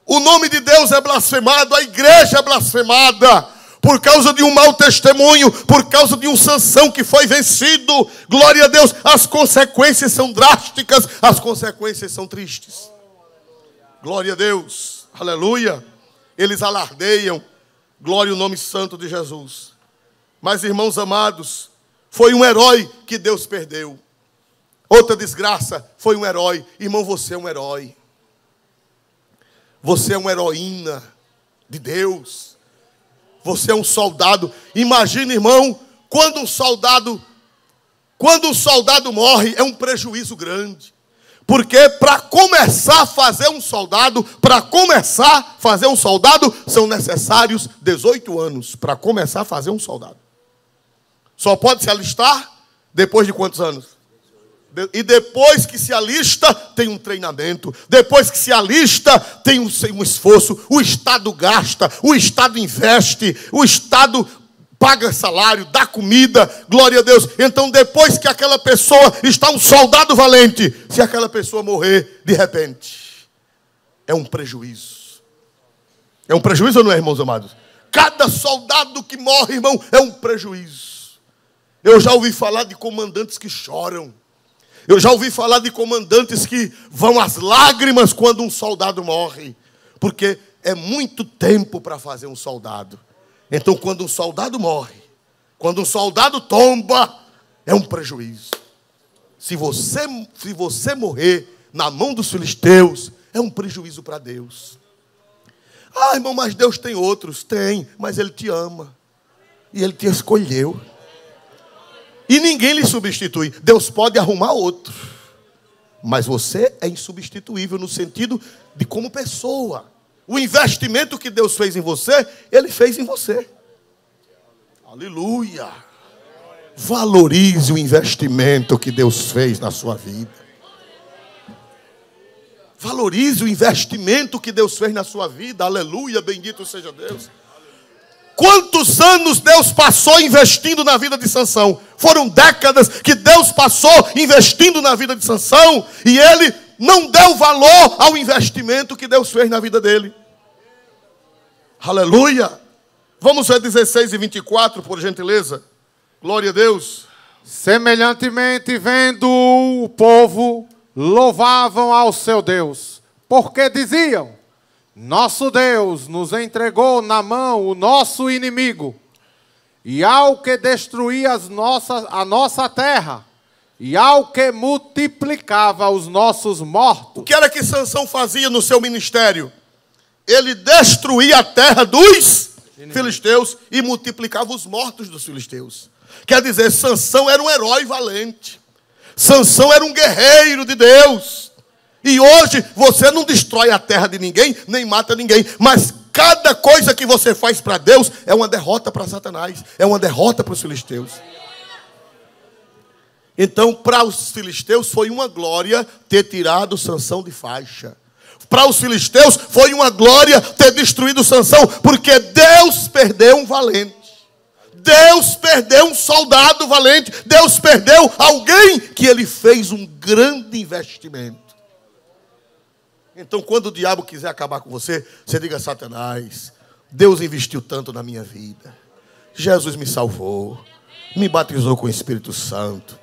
O nome de Deus é blasfemado, a igreja é blasfemada, por causa de um mau testemunho, por causa de um Sansão que foi vencido. Glória a Deus, as consequências são drásticas, as consequências são tristes. Glória a Deus, aleluia. Eles alardeiam, glória ao nome santo de Jesus. Mas, irmãos amados, foi um herói que Deus perdeu. Outra desgraça, foi um herói. Irmão, você é um herói. Você é uma heroína de Deus. Você é um soldado. Imagina, irmão, quando um soldado morre, é um prejuízo grande. Porque para começar a fazer um soldado, são necessários 18 anos para começar a fazer um soldado. Só pode se alistar depois de quantos anos? E depois que se alista, tem um treinamento. Depois que se alista, tem um esforço. O Estado gasta, o Estado investe, o Estado paga salário, dá comida, glória a Deus. Então, depois que aquela pessoa está um soldado valente, se aquela pessoa morrer de repente, é um prejuízo. É um prejuízo ou não é, irmãos amados? Cada soldado que morre, irmão, é um prejuízo. Eu já ouvi falar de comandantes que choram. Eu já ouvi falar de comandantes que vão às lágrimas quando um soldado morre. Porque é muito tempo para fazer um soldado. Então, quando um soldado morre, quando um soldado tomba, é um prejuízo. Se você morrer na mão dos filisteus, é um prejuízo para Deus. Ah, irmão, mas Deus tem outros. Tem, mas Ele te ama. E Ele te escolheu. E ninguém lhe substitui. Deus pode arrumar outro. Mas você é insubstituível no sentido de como pessoa. O investimento que Deus fez em você, Ele fez em você. Aleluia. Valorize o investimento que Deus fez na sua vida. Valorize o investimento que Deus fez na sua vida. Aleluia, bendito seja Deus. Quantos anos Deus passou investindo na vida de Sansão? Foram décadas que Deus passou investindo na vida de Sansão e ele não deu valor ao investimento que Deus fez na vida dele. Aleluia. Vamos ver 16 e 24, por gentileza. Glória a Deus. Semelhantemente, vendo o povo, louvavam ao seu Deus, porque diziam: nosso Deus nos entregou na mão o nosso inimigo, e ao que destruía a nossa terra, e ao que multiplicava os nossos mortos. O que era que Sansão fazia no seu ministério? Ele destruía a terra dos filisteus e multiplicava os mortos dos filisteus. Quer dizer, Sansão era um herói valente. Sansão era um guerreiro de Deus. E hoje você não destrói a terra de ninguém, nem mata ninguém. Mas cada coisa que você faz para Deus é uma derrota para Satanás. É uma derrota para os filisteus. Então, para os filisteus foi uma glória ter tirado Sansão de faixa. Para os filisteus foi uma glória ter destruído Sansão, porque Deus perdeu um valente. Deus perdeu um soldado valente. Deus perdeu alguém que ele fez um grande investimento. Então, quando o diabo quiser acabar com você, você diga: Satanás, Deus investiu tanto na minha vida. Jesus me salvou, me batizou com o Espírito Santo,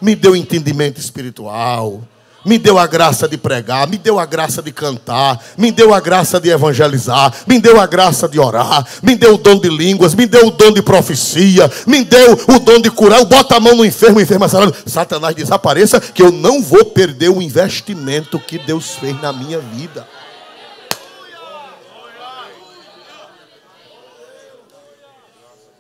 me deu entendimento espiritual, me deu a graça de pregar, me deu a graça de cantar, me deu a graça de evangelizar, me deu a graça de orar, me deu o dom de línguas, me deu o dom de profecia, me deu o dom de curar. Eu boto a mão no enfermo, o enfermo é sarado. Satanás, desapareça, que eu não vou perder o investimento que Deus fez na minha vida.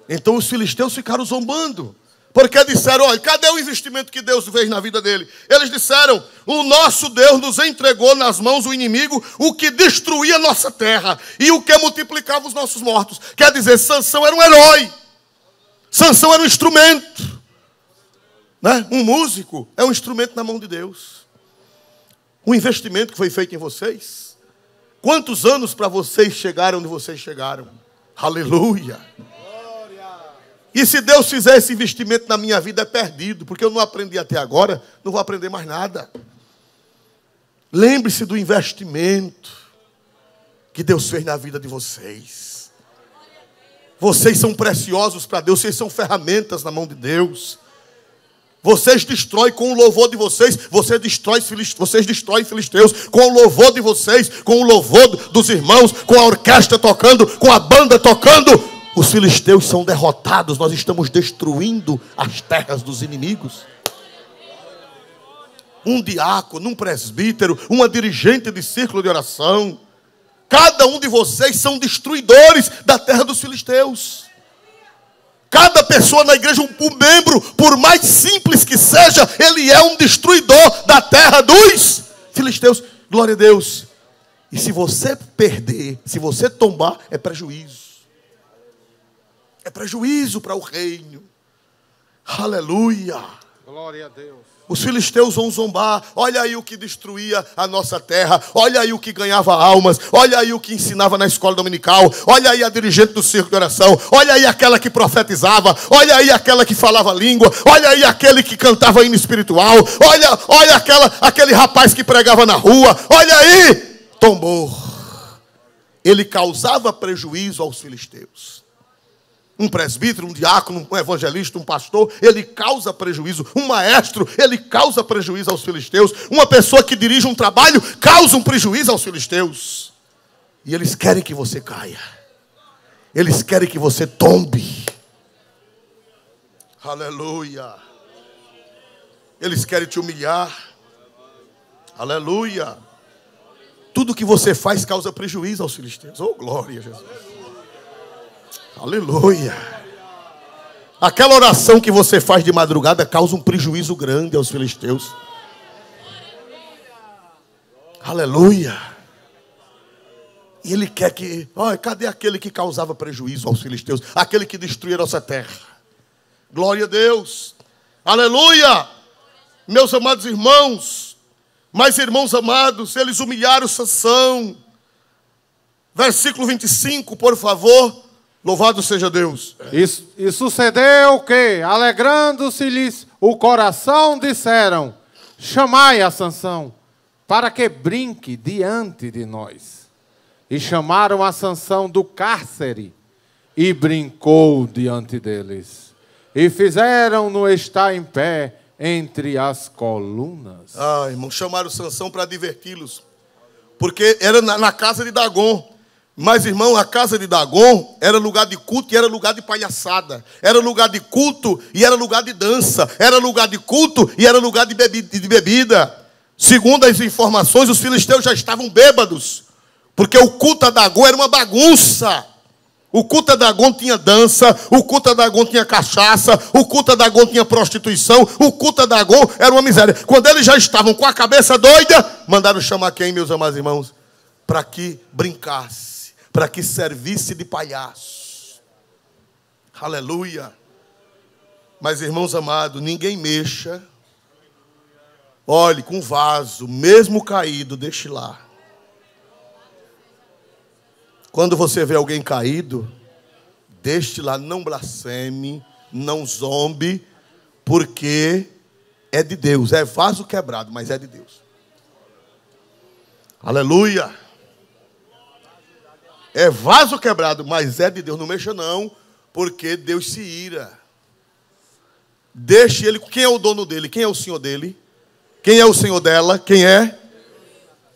Então os filisteus ficaram zombando, porque disseram: olha, cadê o investimento que Deus fez na vida dele? Eles disseram: o nosso Deus nos entregou nas mãos do inimigo, o que destruía a nossa terra e o que multiplicava os nossos mortos. Quer dizer, Sansão era um herói. Sansão era um instrumento, né? Um músico é um instrumento na mão de Deus. O investimento que foi feito em vocês. Quantos anos para vocês chegaram onde vocês chegaram? Aleluia. E se Deus fizer esse investimento na minha vida, é perdido, porque eu não aprendi até agora, não vou aprender mais nada. Lembre-se do investimento que Deus fez na vida de vocês. Vocês são preciosos para Deus, vocês são ferramentas na mão de Deus. Vocês destroem com o louvor de vocês, vocês destroem filisteus com o louvor de vocês, com o louvor dos irmãos, com a orquestra tocando, com a banda tocando. Os filisteus são derrotados, nós estamos destruindo as terras dos inimigos. Um diácono, um presbítero, uma dirigente de círculo de oração, cada um de vocês são destruidores da terra dos filisteus. Cada pessoa na igreja, um membro, por mais simples que seja, ele é um destruidor da terra dos filisteus. Glória a Deus. E se você perder, se você tombar, é prejuízo. É prejuízo para o reino. Aleluia. Glória a Deus. Os filisteus vão zombar. Olha aí o que destruía a nossa terra. Olha aí o que ganhava almas. Olha aí o que ensinava na escola dominical. Olha aí a dirigente do círculo de oração. Olha aí aquela que profetizava. Olha aí aquela que falava língua. Olha aí aquele que cantava hino espiritual. Olha aquele rapaz que pregava na rua. Olha aí. Tombou. Ele causava prejuízo aos filisteus. Um presbítero, um diácono, um evangelista, um pastor, ele causa prejuízo. Um maestro, ele causa prejuízo aos filisteus. Uma pessoa que dirige um trabalho, causa um prejuízo aos filisteus. E eles querem que você caia. Eles querem que você tombe. Aleluia. Eles querem te humilhar. Aleluia. Tudo que você faz causa prejuízo aos filisteus. Oh, glória a Jesus. Aleluia. Aquela oração que você faz de madrugada causa um prejuízo grande aos filisteus. Aleluia. E ele quer que... Olha, cadê aquele que causava prejuízo aos filisteus? Aquele que destruía a nossa terra. Glória a Deus. Aleluia. Meus amados irmãos, mas irmãos amados, eles humilharam Sansão. Versículo 25, por favor. Louvado seja Deus. E sucedeu que, alegrando-se-lhes o coração, disseram: chamai a Sansão, para que brinque diante de nós. E chamaram a Sansão do cárcere, e brincou diante deles. E fizeram-no estar em pé entre as colunas. Ah, irmão, chamaram Sansão para diverti-los. Porque era na casa de Dagon. Mas, irmão, a casa de Dagon era lugar de culto e era lugar de palhaçada. Era lugar de culto e era lugar de dança. Era lugar de culto e era lugar de bebida. Segundo as informações, os filisteus já estavam bêbados. Porque o culto a Dagon era uma bagunça. O culto a Dagon tinha dança, o culto a Dagon tinha cachaça, o culto a Dagon tinha prostituição, o culto a Dagon era uma miséria. Quando eles já estavam com a cabeça doida, mandaram chamar quem, meus amados irmãos? Para que brincasse, para que servisse de palhaço. Aleluia. Mas, irmãos amados, ninguém mexa. Olhe, com vaso, mesmo caído, deixe lá. Quando você vê alguém caído, deixe lá, não blasfeme, não zombe, porque é de Deus. É vaso quebrado, mas é de Deus. Aleluia. É vaso quebrado, mas é de Deus. Não mexa não, porque Deus se ira. Deixe ele. Quem é o dono dele? Quem é o senhor dele? Quem é o senhor dela? Quem é?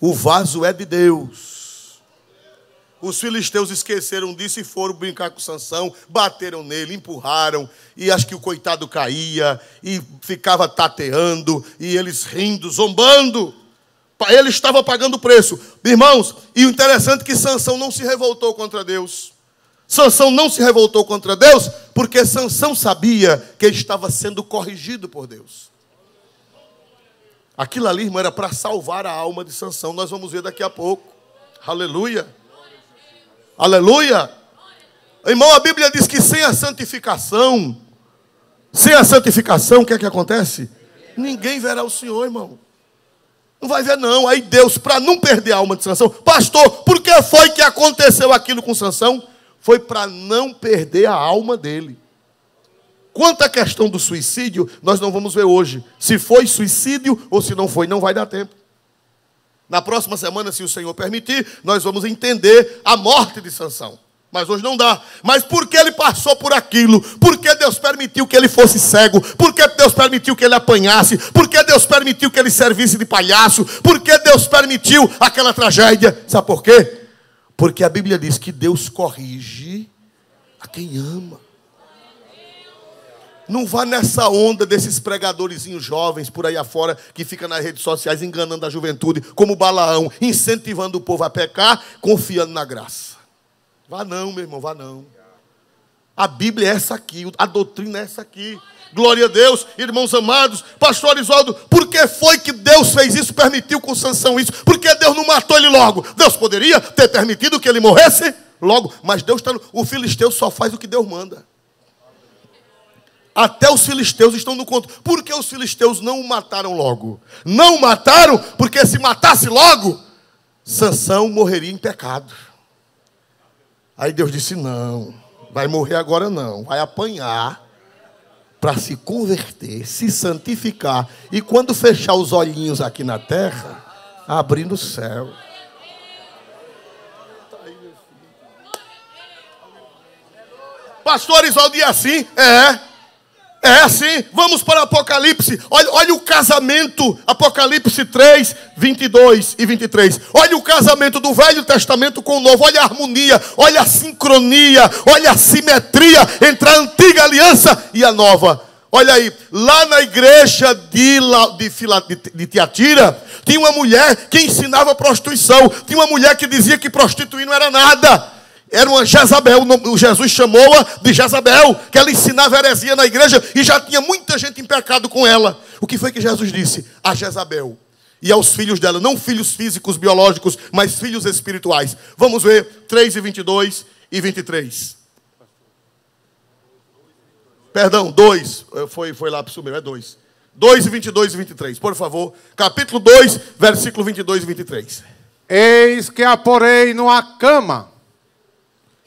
O vaso é de Deus. Os filisteus esqueceram disso e foram brincar com Sansão, bateram nele, empurraram, e acho que o coitado caía, e ficava tateando, e eles rindo, zombando. Ele estava pagando o preço. Irmãos, e o interessante é que Sansão não se revoltou contra Deus. Sansão não se revoltou contra Deus, porque Sansão sabia que ele estava sendo corrigido por Deus. Aquilo ali, irmão, era para salvar a alma de Sansão. Nós vamos ver daqui a pouco. Aleluia. Aleluia. Irmão, a Bíblia diz que sem a santificação, o que é que acontece? Ninguém verá o Senhor, irmão. Não vai ver não. Aí Deus, para não perder a alma de Sansão, pastor, por que foi que aconteceu aquilo com Sansão? Foi para não perder a alma dele. Quanto à questão do suicídio, nós não vamos ver hoje. Se foi suicídio ou se não foi, não vai dar tempo. Na próxima semana, se o Senhor permitir, nós vamos entender a morte de Sansão. Mas hoje não dá. Mas por que ele passou por aquilo? Por que Deus permitiu que ele fosse cego? Por que Deus permitiu que ele apanhasse? Por que Deus permitiu que ele servisse de palhaço? Por que Deus permitiu aquela tragédia? Sabe por quê? Porque a Bíblia diz que Deus corrige a quem ama. Não vá nessa onda desses pregadorzinhos jovens por aí afora que ficam nas redes sociais enganando a juventude, como Balaão, incentivando o povo a pecar, confiando na graça. Vá não, meu irmão, vá não. A Bíblia é essa aqui, a doutrina é essa aqui. Glória a Deus, irmãos amados. Pastor Isoldo, por que foi que Deus fez isso, permitiu com Sansão isso? Por que Deus não matou ele logo? Deus poderia ter permitido que ele morresse logo, mas Deus está... O filisteu só faz o que Deus manda. Até os filisteus estão no conto. Por que os filisteus não o mataram logo? Não mataram porque se matasse logo, Sansão morreria em pecado. Aí Deus disse, não, vai morrer agora não. Vai apanhar para se converter, se santificar. E quando fechar os olhinhos aqui na terra, abrir no céu. Pastor Isoldo, é assim? É assim, vamos para o Apocalipse. Olha o casamento, Apocalipse 3, 22 e 23. Olha o casamento do Velho Testamento com o Novo. Olha a harmonia, olha a sincronia, olha a simetria entre a antiga aliança e a nova. Olha aí, lá na igreja de Tiatira, tinha uma mulher que ensinava prostituição. Tinha uma mulher que dizia que prostituir não era nada. Era uma Jezabel, Jesus chamou-a de Jezabel, que ela ensinava heresia na igreja e já tinha muita gente em pecado com ela. O que foi que Jesus disse? A Jezabel e aos filhos dela, não filhos físicos, biológicos, mas filhos espirituais. Vamos ver 3 e 22 e 23. Perdão, 2. Foi lá para o sumeiro, é 2. 2 e 22 e 23, por favor. Capítulo 2, versículo 22 e 23. Eis que a porei numa cama,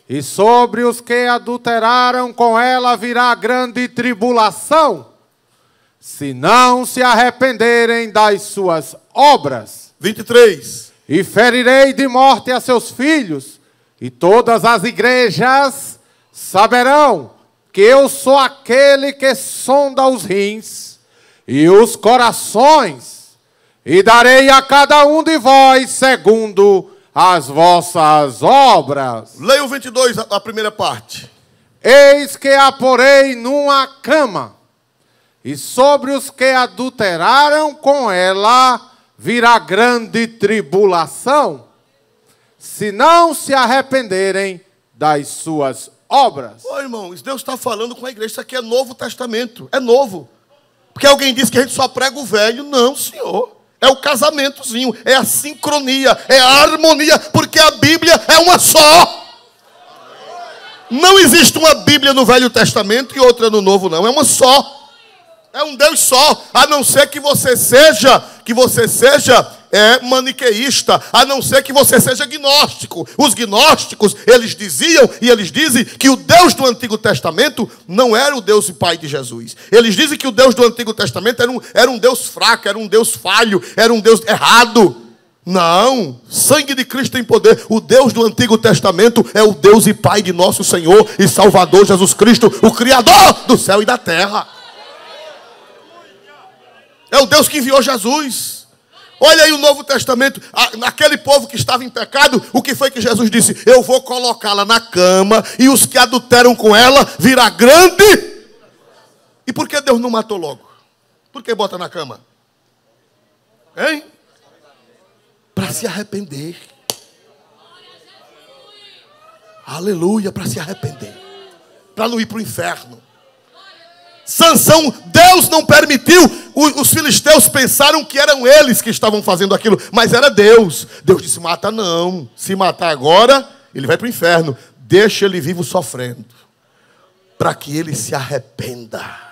e sobre os que adulteraram com ela virá grande tribulação, se não se arrependerem das suas obras. 23. E ferirei de morte a seus filhos, e todas as igrejas saberão que eu sou aquele que sonda os rins e os corações, e darei a cada um de vós segundo as vossas obras. Leia o 22, a primeira parte. Eis que a porei numa cama, e sobre os que adulteraram com ela virá grande tribulação, se não se arrependerem das suas obras. Ô, irmãos, Deus está falando com a igreja. Isso aqui é Novo Testamento. É novo. Porque alguém disse que a gente só prega o velho. Não, senhor. É o casamentozinho. É a sincronia. É a harmonia. Porque a Bíblia é uma só. Não existe uma Bíblia no Velho Testamento e outra no Novo, não. É uma só. É um Deus só. A não ser que você seja maniqueísta, a não ser que você seja gnóstico. Os gnósticos, eles diziam e eles dizem que o Deus do Antigo Testamento não era o Deus e Pai de Jesus. Eles dizem que o Deus do Antigo Testamento era um Deus fraco, era um Deus falho, era um Deus errado. Não, sangue de Cristo tem poder. O Deus do Antigo Testamento é o Deus e Pai de nosso Senhor e Salvador Jesus Cristo, o Criador do céu e da terra. É o Deus que enviou Jesus. Olha aí o Novo Testamento. Aquele povo que estava em pecado, o que foi que Jesus disse? Eu vou colocá-la na cama, e os que adulteram com ela virá grande. E por que Deus não matou logo? Por que bota na cama? Hein? Para se arrepender. Aleluia, para se arrepender. Para não ir para o inferno. Sansão, Deus não permitiu. Os filisteus pensaram que eram eles que estavam fazendo aquilo, mas era Deus. Deus disse: mata não. Se matar agora, ele vai para o inferno. Deixa ele vivo sofrendo, para que ele se arrependa.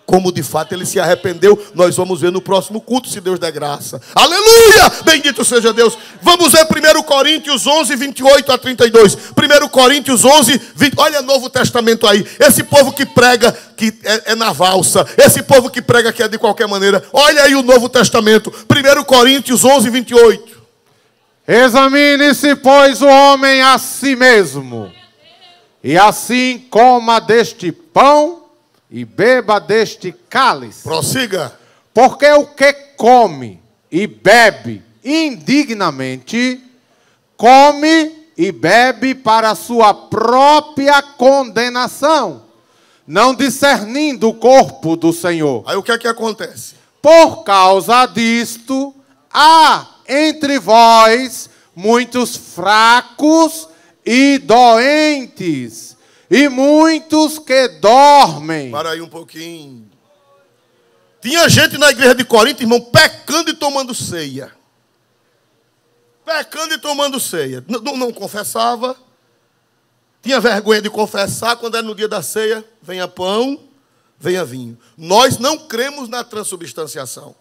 Como de fato ele se arrependeu, nós vamos ver no próximo culto, se Deus der graça. Aleluia! Bendito seja Deus. Vamos ver 1 Coríntios 11, 28 a 32. 1 Coríntios 11, 20. Olha Novo Testamento aí. Esse povo que prega que é na valsa. Esse povo que prega que é de qualquer maneira. Olha aí o Novo Testamento. 1 Coríntios 11, 28. Examine-se, pois, o homem a si mesmo, e assim coma deste pão e beba deste cálice. Prossiga. Porque o que come e bebe indignamente, come e bebe para a sua própria condenação, não discernindo o corpo do Senhor. Aí o que é que acontece? Por causa disto, há entre vós muitos fracos e doentes, e muitos que dormem. Para aí um pouquinho. Tinha gente na igreja de Corinto, irmão, pecando e tomando ceia. Pecando e tomando ceia. Não confessava. Tinha vergonha de confessar. Quando era no dia da ceia, venha pão, venha vinho. Nós não cremos na transubstanciação.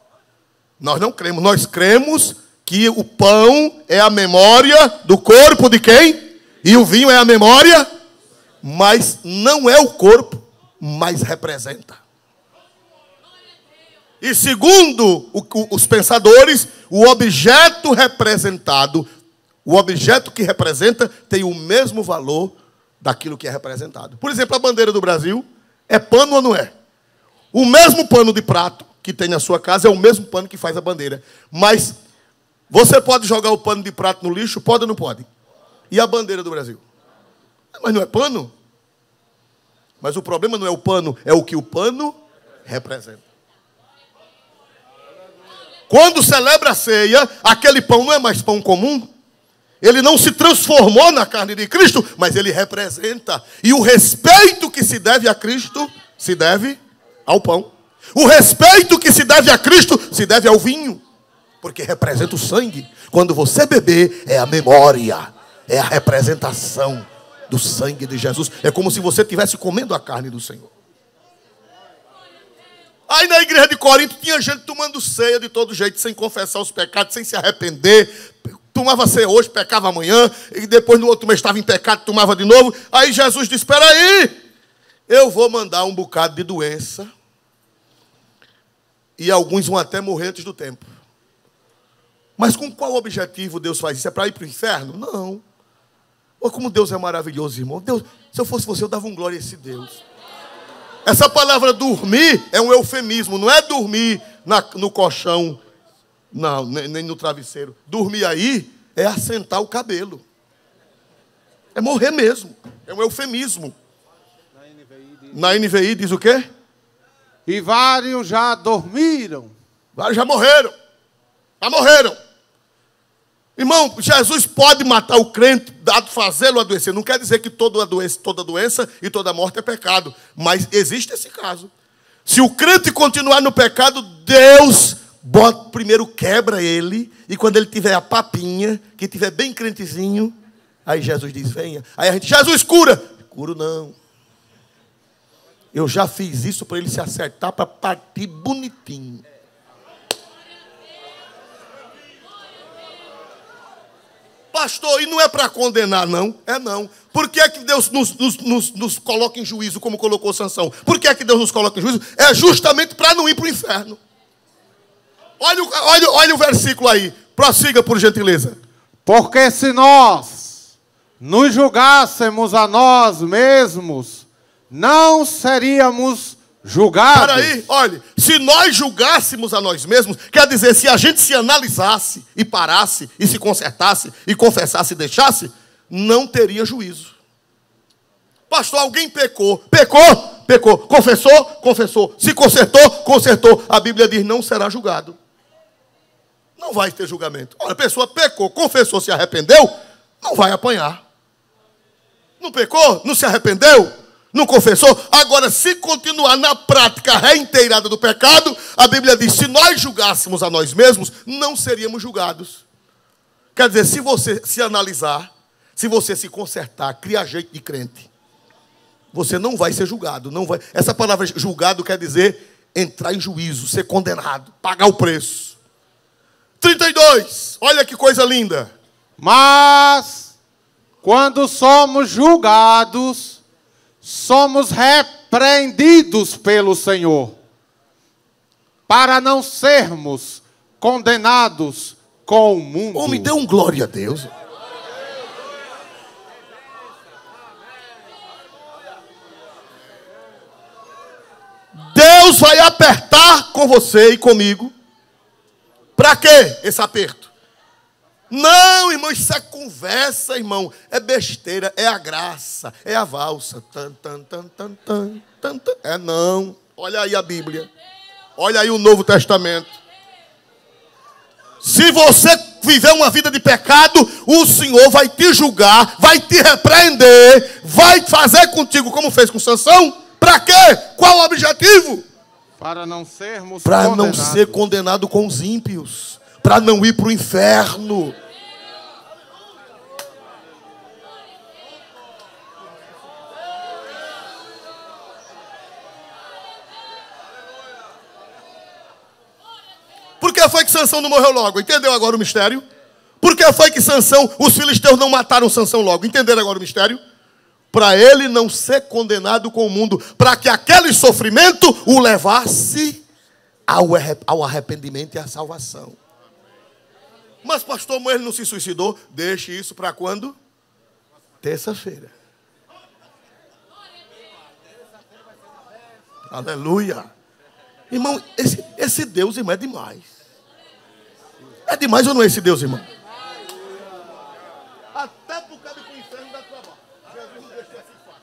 Nós não cremos. Nós cremos que o pão é a memória do corpo de quem? E o vinho é a memória, mas não é o corpo, mas representa. E segundo os pensadores, o objeto representado, o objeto que representa, tem o mesmo valor daquilo que é representado. Por exemplo, a bandeira do Brasil é pano ou não é? O mesmo pano de prato que tem na sua casa é o mesmo pano que faz a bandeira. Mas você pode jogar o pano de prato no lixo? Pode ou não pode? E a bandeira do Brasil? Mas não é pano? Mas o problema não é o pano, é o que o pano representa. Quando celebra a ceia, aquele pão não é mais pão comum. Ele não se transformou na carne de Cristo, mas ele representa. E o respeito que se deve a Cristo, se deve ao pão. O respeito que se deve a Cristo, se deve ao vinho. Porque representa o sangue. Quando você beber, é a memória, é a representação do sangue de Jesus. É como se você estivesse comendo a carne do Senhor. Aí na igreja de Corinto tinha gente tomando ceia de todo jeito, sem confessar os pecados, sem se arrepender. Tomava ceia hoje, pecava amanhã, e depois no outro mês estava em pecado, tomava de novo. Aí Jesus disse, espera aí, eu vou mandar um bocado de doença, e alguns vão até morrer antes do tempo. Mas com qual objetivo Deus faz isso? É para ir para o inferno? Não. Olha como Deus é maravilhoso, irmão. Deus, se eu fosse você, eu dava glória a esse Deus. Essa palavra dormir é um eufemismo, não é dormir no colchão, não, nem no travesseiro. Dormir aí é assentar o cabelo. É morrer mesmo. É um eufemismo. Na NVI diz o quê? E vários já dormiram. Vários já morreram. Já morreram. Irmão, Jesus pode matar o crente, fazê-lo adoecer. Não quer dizer que toda doença e toda morte é pecado. Mas existe esse caso. Se o crente continuar no pecado, Deus primeiro quebra ele. E quando ele tiver a papinha, que tiver bem crentezinho, aí Jesus diz, venha. Aí a gente, Jesus, cura. Curo não. Eu já fiz isso para ele se acertar, para partir bonitinho. Pastor, e não é para condenar, não? É não. Por que é que Deus nos coloca em juízo, como colocou Sansão? Por que é que Deus nos coloca em juízo? É justamente para não ir para o inferno. Olha o versículo aí. Prossiga, por gentileza. Porque se nós nos julgássemos a nós mesmos, não seríamos julgados. Espera aí, olha, se nós julgássemos a nós mesmos, quer dizer, se a gente se analisasse e parasse e se consertasse e confessasse e deixasse, não teria juízo. Pastor, alguém pecou, confessou, se consertou, a Bíblia diz, não será julgado. Não vai ter julgamento. Olha, a pessoa pecou, confessou, se arrependeu, não vai apanhar. Não pecou, não se arrependeu, não confessou. Agora, se continuar na prática reiteirada do pecado, a Bíblia diz, se nós julgássemos a nós mesmos, não seríamos julgados. Quer dizer, se você se analisar, se você se consertar, criar jeito de crente, você não vai ser julgado. Não vai. Essa palavra julgado quer dizer entrar em juízo, ser condenado, pagar o preço. 32, olha que coisa linda. Mas, quando somos julgados, somos repreendidos pelo Senhor, para não sermos condenados com o mundo. Me dê glória a Deus. Deus vai apertar com você e comigo. Para quê esse aperto? Não, irmão, isso é conversa, irmão. É besteira, é a graça, é a valsa. É não. Olha aí a Bíblia. Olha aí o Novo Testamento. Se você viver uma vida de pecado, o Senhor vai te julgar, vai te repreender, vai fazer contigo como fez com Sansão. Para quê? Qual o objetivo? Para não sermos para não ser condenado com os ímpios, para não ir para o inferno. Por que foi que Sansão não morreu logo? Entendeu agora o mistério? Por que foi que Sansão, os filisteus não mataram Sansão logo? Entenderam agora o mistério? Para ele não ser condenado com o mundo, para que aquele sofrimento o levasse ao arrependimento e à salvação. Mas pastor, ele não se suicidou? Deixe isso para quando? Terça-feira. Aleluia. Irmão, esse Deus, irmão, é demais. É demais ou não é esse Deus, irmão? Até por causa que o inferno dá trabalho. Jesus não deixou assim fácil.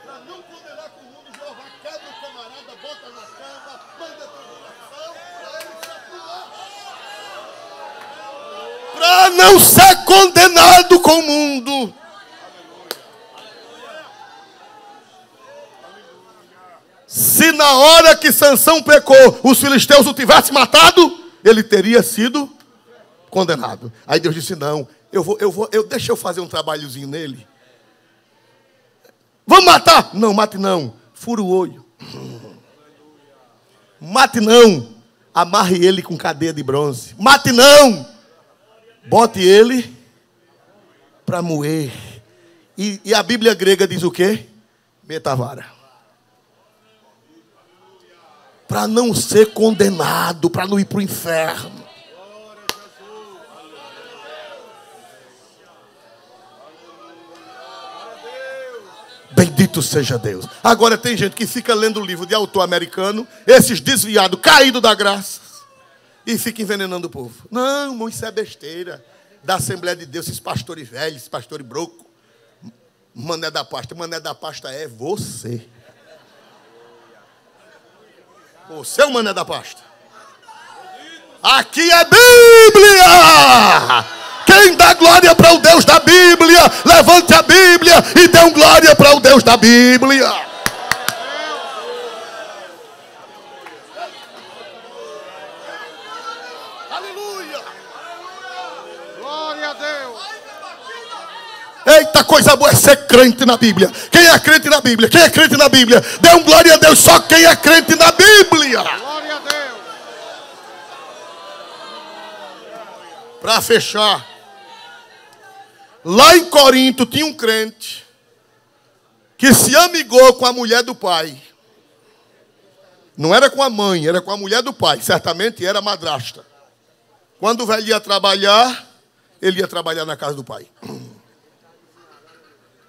Para não condenar com o mundo, Jeová quebra o camarada, bota na cama, manda tribulação, para ele se apurar. Para não ser condenado com o mundo. Se na hora que Sansão pecou, os filisteus o tivessem matado, ele teria sido condenado. Aí Deus disse, não, deixa eu fazer um trabalhozinho nele. Vamos matar? Não, mate não. Fura o olho. Mate não. Amarre ele com cadeia de bronze. Mate não. Bote ele para moer. E a Bíblia grega diz o quê? Meta a vara. Para não ser condenado, para não ir para o inferno. Bendito seja Deus. Agora tem gente que fica lendo o livro de autor americano, esses desviados, caídos da graça, e fica envenenando o povo. Não, irmão, isso é besteira. Da Assembleia de Deus, esses pastores velhos, esses pastores broco. Mané da pasta é você. Você é o mané da pasta. Aqui é Bíblia. Quem dá glória para o Deus da Bíblia, levante a Bíblia e dê glória para o Deus da Bíblia. Aleluia. Glória a Deus. Eita, coisa boa é ser crente na Bíblia. Quem é crente na Bíblia? Quem é crente na Bíblia? Dê glória a Deus só quem é crente na Bíblia. Glória a Deus. Para fechar, lá em Corinto tinha um crente que se amigou com a mulher do pai. Não era com a mãe, era com a mulher do pai. Certamente era madrasta. Quando o velho ia trabalhar, ele ia trabalhar na casa do pai.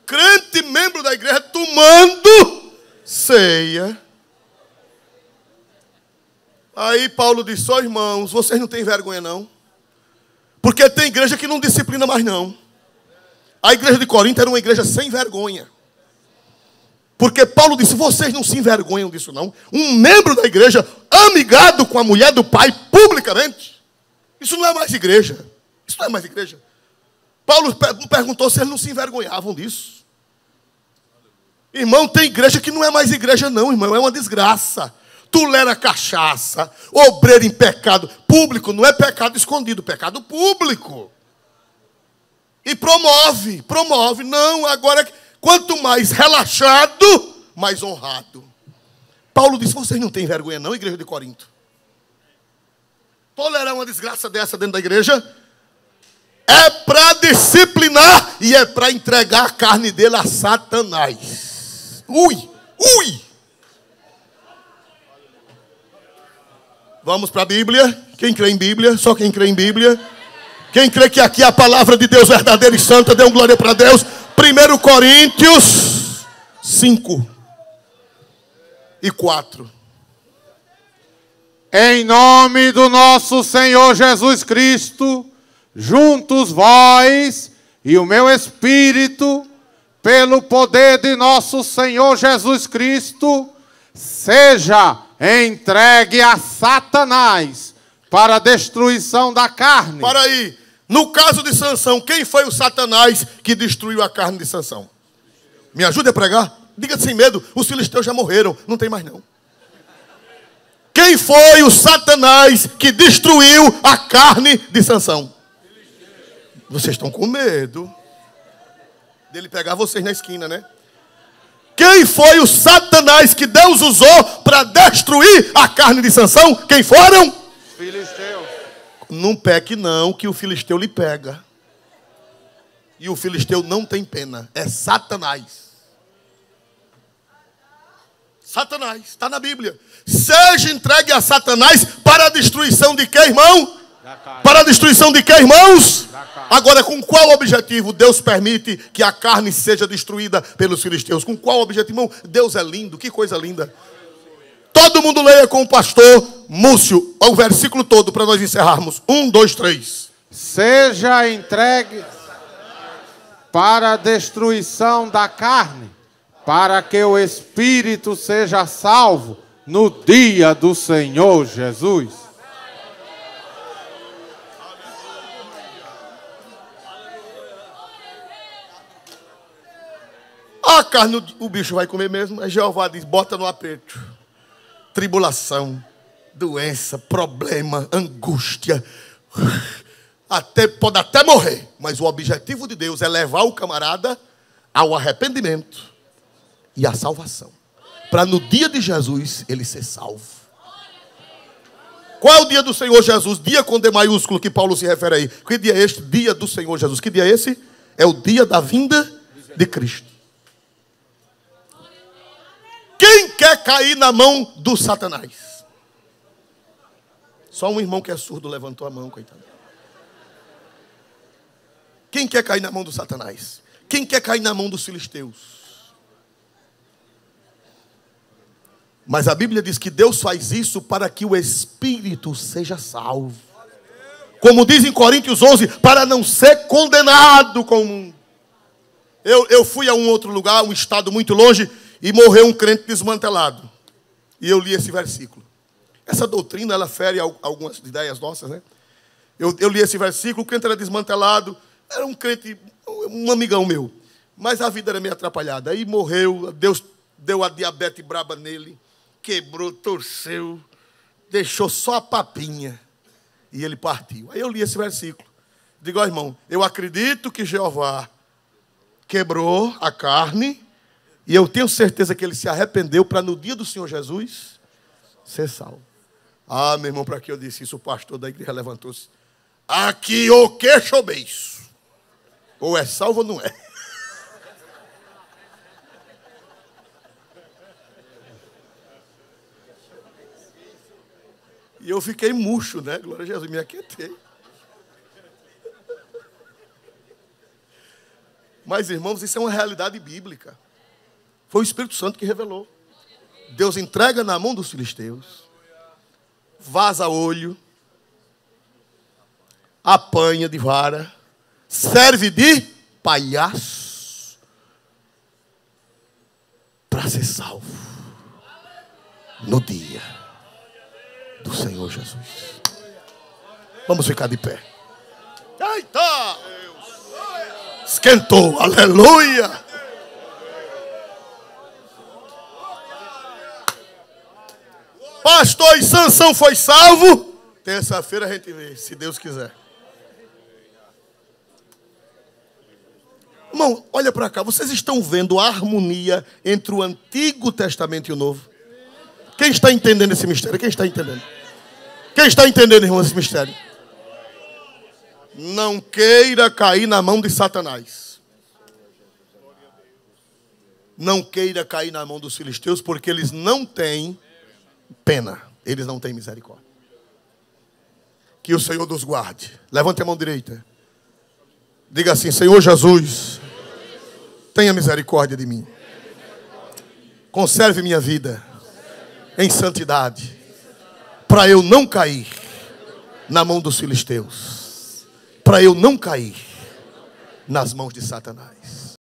Crente membro da igreja tomando ceia. Aí Paulo disse: ó irmãos, vocês não têm vergonha não? Porque tem igreja que não disciplina mais não. A igreja de Corinto era uma igreja sem vergonha. Porque Paulo disse: vocês não se envergonham disso não? Um membro da igreja amigado com a mulher do pai publicamente. Isso não é mais igreja. Isso não é mais igreja. Paulo perguntou se eles não se envergonhavam disso. Irmão, tem igreja que não é mais igreja não, irmão. É uma desgraça. Tolera cachaça, obreiro em pecado público. Não é pecado escondido, pecado público. E promove. Não, agora, quanto mais relaxado, mais honrado. Paulo disse: vocês não têm vergonha não, igreja de Corinto? Tolerar uma desgraça dessa dentro da igreja é para disciplinar e é para entregar a carne dele a Satanás. Ui. Vamos para a Bíblia. Quem crê em Bíblia? Só quem crê em Bíblia. Quem crê que aqui é a palavra de Deus verdadeira e santa, dê glória para Deus. 1 Coríntios 5 e 4. Em nome do nosso Senhor Jesus Cristo, juntos vós e o meu espírito, pelo poder de nosso Senhor Jesus Cristo, seja entregue a Satanás para a destruição da carne. Para aí, no caso de Sansão, quem foi o Satanás que destruiu a carne de Sansão? Me ajude a pregar? Diga sem medo, os filisteus já morreram, não tem mais não. Quem foi o Satanás que destruiu a carne de Sansão? Vocês estão com medo dele pegar vocês na esquina, né? Quem foi o Satanás que Deus usou para destruir a carne de Sansão? Quem foram? Filisteu. Não peque não, que o filisteu lhe pega. E o filisteu não tem pena. É Satanás. Satanás, está na Bíblia. Seja entregue a Satanás para a destruição de quê, irmão? Para a destruição de quê, irmãos? Agora, com qual objetivo Deus permite que a carne seja destruída pelos filisteus? Com qual objetivo, irmão? Deus é lindo, que coisa linda. Todo mundo leia com o pastor Múcio o versículo todo para nós encerrarmos. 1, 2, 3. Seja entregue para a destruição da carne, para que o espírito seja salvo no dia do Senhor Jesus. A carne o bicho vai comer mesmo. Aí Jeová diz: bota no aperto. Tribulação, doença, problema, angústia. Pode até morrer. Mas o objetivo de Deus é levar o camarada ao arrependimento e à salvação. Para no dia de Jesus ele ser salvo. Qual é o dia do Senhor Jesus? Dia com D maiúsculo que Paulo se refere aí. Que dia é este? Dia do Senhor Jesus. Que dia é esse? É o dia da vinda de Cristo. Quem quer cair na mão do Satanás? Só um irmão que é surdo levantou a mão, coitado. Quem quer cair na mão do Satanás? Quem quer cair na mão dos filisteus? Mas a Bíblia diz que Deus faz isso para que o espírito seja salvo. Como diz em Coríntios 11, para não ser condenado com o mundo. Eu fui a um outro lugar, um estado muito longe, e morreu um crente desmantelado. E eu li esse versículo. Essa doutrina, ela fere algumas ideias nossas, né? Eu li esse versículo, o crente era desmantelado, era um crente, um amigão meu. Mas a vida era meio atrapalhada. Aí morreu, Deus deu a diabetes braba nele. Quebrou, torceu, deixou só a papinha. E ele partiu. Aí eu li esse versículo. Digo, ó irmão, eu acredito que Jeová quebrou a carne. E eu tenho certeza que ele se arrependeu para no dia do Senhor Jesus ser salvo. Ah, meu irmão, para que eu disse isso? O pastor da igreja levantou-se. Aqui o que choubeiço? Ou é salvo ou não é? E eu fiquei murcho, né? Glória a Jesus, me aquietei. Mas, irmãos, isso é uma realidade bíblica. Foi o Espírito Santo que revelou. Deus entrega na mão dos filisteus, vaza olho, apanha de vara, serve de palhaço para ser salvo no dia do Senhor Jesus. Vamos ficar de pé. Eita! Esquentou, aleluia! Pastor e Sansão foi salvo. Terça-feira a gente vê, se Deus quiser. Irmão, olha para cá. Vocês estão vendo a harmonia entre o Antigo Testamento e o Novo? Quem está entendendo esse mistério? Quem está entendendo? Quem está entendendo, irmão, esse mistério? Não queira cair na mão de Satanás. Não queira cair na mão dos filisteus, porque eles não têm pena. Eles não têm misericórdia. Que o Senhor nos guarde. Levante a mão direita. Diga assim: Senhor Jesus, tenha misericórdia de mim. Conserve minha vida em santidade, para eu não cair na mão dos filisteus, para eu não cair nas mãos de Satanás.